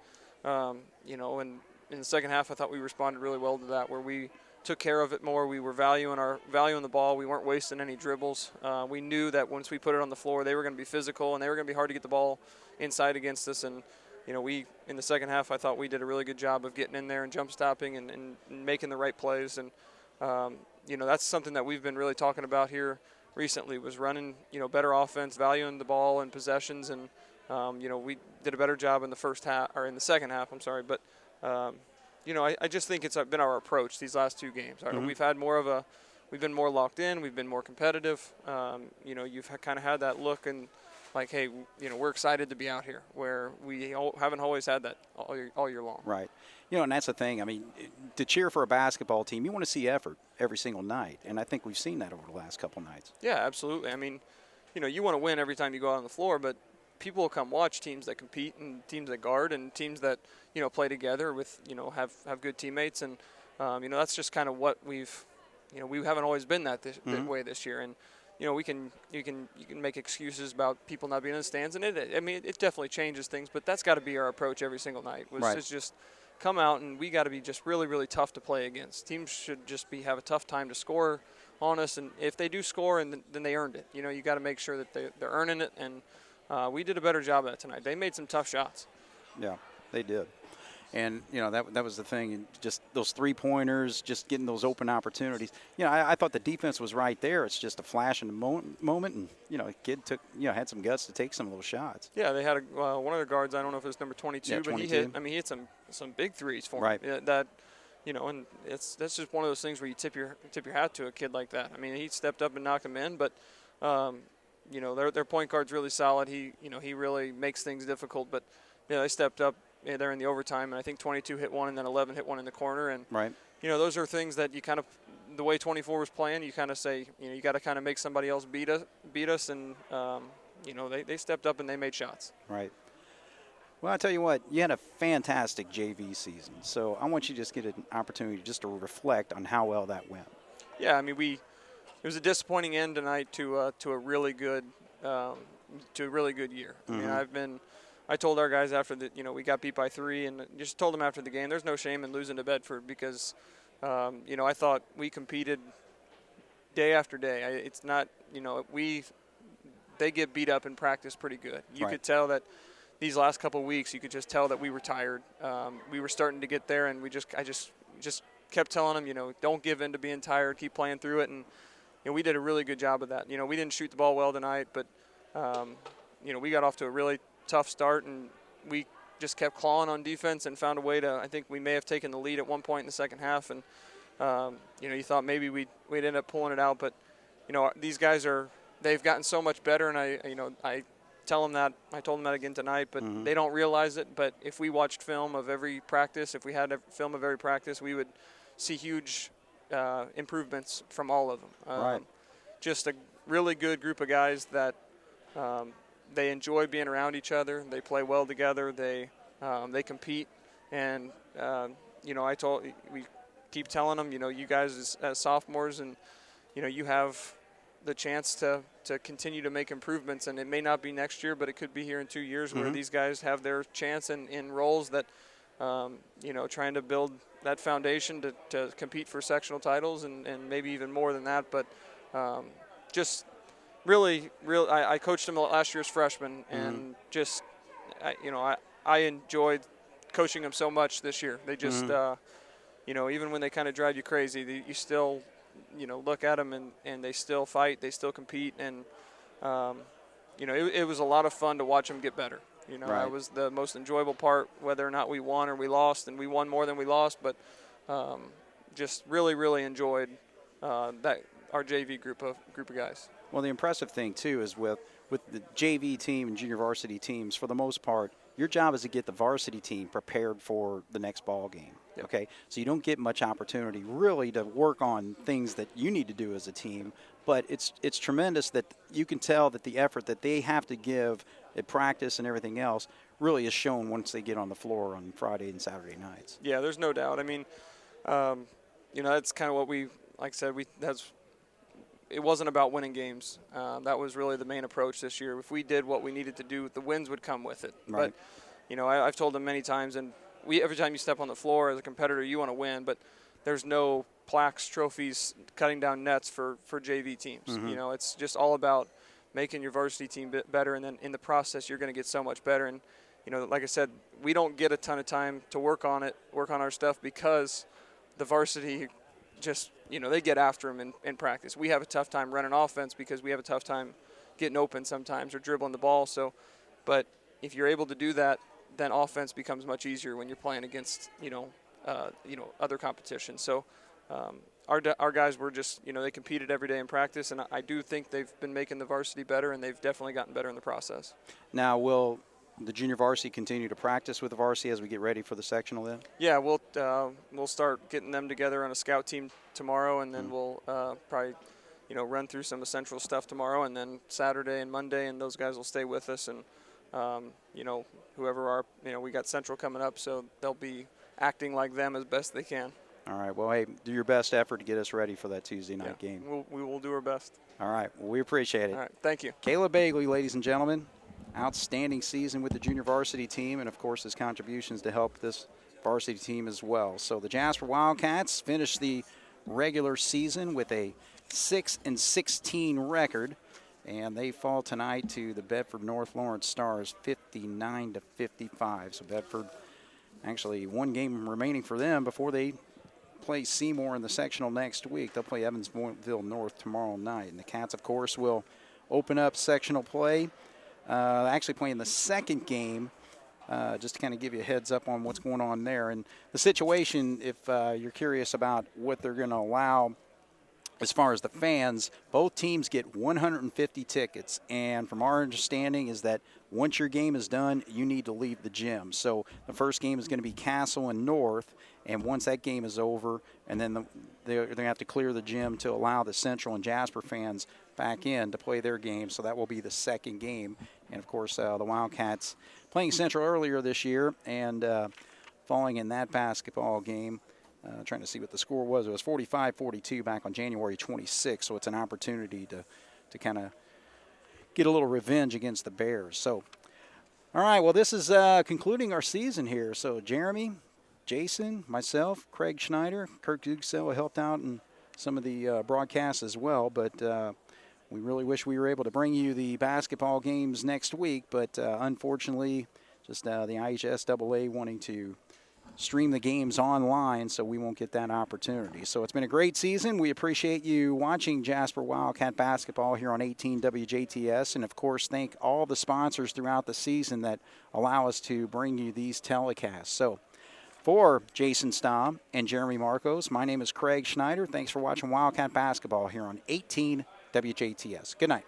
Speaker 3: in the second half, I thought we responded really well to that, where we took care of it more. We were valuing the ball. We weren't wasting any dribbles. We knew that once we put it on the floor, they were going to be physical, and they were going to be hard to get the ball inside against us. And we, in the second half, I thought we did a really good job of getting in there and jump stopping and making the right plays. And that's something that we've been really talking about here recently, was running better offense, valuing the ball and possessions. And we did a better job in the second half. I'm sorry, but I just think it's been our approach these last 2 games. We've had we've been more locked in. We've been more competitive. You've kind of had that look in like, hey, we're excited to be out here, where we haven't always had that all year long.
Speaker 1: Right. And that's the thing. I mean, to cheer for a basketball team, you want to see effort every single night, and I think we've seen that over the last couple nights.
Speaker 3: Yeah, absolutely. I mean, you want to win every time you go out on the floor, but people will come watch teams that compete and teams that guard and teams that play together with have good teammates, and that's just kind of what we haven't always been that way this year, and you can make excuses about people not being in the stands, and it definitely changes things, but that's got to be our approach every single night. Is just come out, and we got to be just really, really tough to play against. Teams should just have a tough time to score on us, and if they do score, and then they earned it. You got to make sure that they're earning it, and we did a better job of that tonight. They made some tough shots.
Speaker 1: Yeah, they did. And, that was the thing, and just those three-pointers, just getting those open opportunities. I thought the defense was right there. It's just a flash in the moment, and, a kid had some guts to take some of those shots.
Speaker 3: Yeah, they had one of the guards, I don't know if it was number 22,
Speaker 1: yeah,
Speaker 3: but
Speaker 1: 22.
Speaker 3: he hit some big threes for
Speaker 1: right.
Speaker 3: him. That, and that's just one of those things where you tip your hat to a kid like that. I mean, he stepped up and knocked them in, but, their point guard's really solid. He really makes things difficult, but, they stepped up. Yeah, they're in the overtime, and I think 22 hit one, and then 11 hit one in the corner. And,
Speaker 1: right.
Speaker 3: Those are things that you kind of, the way 24 was playing, you kind of say, you got to kind of make somebody else beat us, and, they stepped up and they made shots.
Speaker 1: Right. Well, I tell you what, you had a fantastic JV season, so I want you to just get an opportunity just to reflect on how well that went.
Speaker 3: Yeah, I mean, it was a disappointing end tonight to a really good year.
Speaker 1: Mm-hmm.
Speaker 3: I mean, I told our guys after we got beat by 3, and just told them after the game, there's no shame in losing to Bedford because, I thought we competed day after day. It's not, they get beat up in practice pretty good. You could tell that these last couple of weeks, you could just tell that we were tired. We were starting to get there, and I just kept telling them, don't give in to being tired, keep playing through it, and we did a really good job of that. We didn't shoot the ball well tonight, but we got off to a really tough start, and we just kept clawing on defense and found a way to. I think we may have taken the lead at one point in the second half, and you thought maybe we'd end up pulling it out, but these guys they've gotten so much better, and I told them that again tonight, but
Speaker 1: mm-hmm.
Speaker 3: they don't realize it. But if we watched film of every practice, if we had a film of every practice, we would see huge improvements from all of them.
Speaker 1: Right.
Speaker 3: Just a really good group of guys that. They enjoy being around each other. They play well together. They compete, and we keep telling them, you guys as sophomores, and you have the chance to continue to make improvements. And it may not be next year, but it could be here in 2 years
Speaker 1: mm-hmm.
Speaker 3: where these guys have their chance in roles that, trying to build that foundation to compete for sectional titles and maybe even more than that. But just. Really, I coached them last year's freshman, and just, I enjoyed coaching them so much this year. They just, even when they kind of drive you crazy, you still, look at them and they still fight, they still compete, and, it was a lot of fun to watch them get better.
Speaker 1: Right.
Speaker 3: That was the most enjoyable part, whether or not we won or we lost, and we won more than we lost, but just really, really enjoyed that our JV group of guys.
Speaker 1: Well, the impressive thing, too, is with the JV team and junior varsity teams, for the most part, your job is to get the varsity team prepared for the next ball game,
Speaker 3: yep.
Speaker 1: Okay? So you don't get much opportunity really to work on things that you need to do as a team, but it's tremendous that you can tell that the effort that they have to give at practice and everything else really is shown once they get on the floor on Friday and Saturday nights.
Speaker 3: Yeah, there's no doubt. I mean, that's kind of what like I said, it wasn't about winning games. That was really the main approach this year. If we did what we needed to do, the wins would come with it.
Speaker 1: Right.
Speaker 3: But, I've told them many times, and every time you step on the floor as a competitor, you want to win, but there's no plaques, trophies, cutting down nets for JV teams.
Speaker 1: Mm-hmm.
Speaker 3: It's just all about making your varsity team better, and then in the process, you're going to get so much better. And, like I said, we don't get a ton of time to work on our stuff because the varsity just – they get after them in practice. We have a tough time running offense because we have a tough time getting open sometimes or dribbling the ball. So, but if you're able to do that, then offense becomes much easier when you're playing against, other competition. So, Our guys were just, they competed every day in practice, and I do think they've been making the varsity better, and they've definitely gotten better in the process.
Speaker 1: Now, will the junior varsity continue to practice with the varsity as we get ready for the sectional then?
Speaker 3: Yeah, we'll start getting them together on a scout team tomorrow, and then we'll probably, run through some essential stuff tomorrow, and then Saturday and Monday, and those guys will stay with us, and whoever we got Central coming up, so they'll be acting like them as best they can.
Speaker 1: All right. Well, hey, do your best effort to get us ready for that Tuesday night game.
Speaker 3: We will do our best.
Speaker 1: All right. Well, we appreciate it.
Speaker 3: All right. Thank you.
Speaker 1: Caleb Bagley, ladies and gentlemen, outstanding season with the junior varsity team, and, of course, his contributions to help this varsity team as well. So the Jasper Wildcats finished the regular season with a 6-16 record, and they fall tonight to the Bedford North Lawrence Stars 59-55. So Bedford actually one game remaining for them before they play Seymour in the sectional next week. They'll play Evansville North tomorrow night. And the Cats, of course, will open up sectional play, actually playing the second game, just to kind of give you a heads up on what's going on there. And the situation, if you're curious about what they're going to allow as far as the fans, both teams get 150 tickets. And from our understanding is that once your game is done, you need to leave the gym. So the first game is going to be Castle and North. And once that game is over, and then they're going to have to clear the gym to allow the Central and Jasper fans back in to play their game. So that will be the second game. And, of course, the Wildcats playing Central earlier this year and falling in that basketball game. Trying to see what the score was. It was 45-42 back on January 26th, so it's an opportunity to kind of get a little revenge against the Bears. So, all right, well, this is concluding our season here. So, Jeremy, Jason, myself, Craig Schneider, Kirk Duxell helped out in some of the broadcasts as well, but we really wish we were able to bring you the basketball games next week, but unfortunately, just the IHSAA wanting to stream the games online, so we won't get that opportunity. So it's been a great season. We appreciate you watching Jasper Wildcat basketball here on 18 WJTS, and of course thank all the sponsors throughout the season that allow us to bring you these telecasts. So for Jason Stamm and Jeremy Marcos, my name is Craig Schneider. Thanks for watching Wildcat basketball here on 18 WJTS. Good night.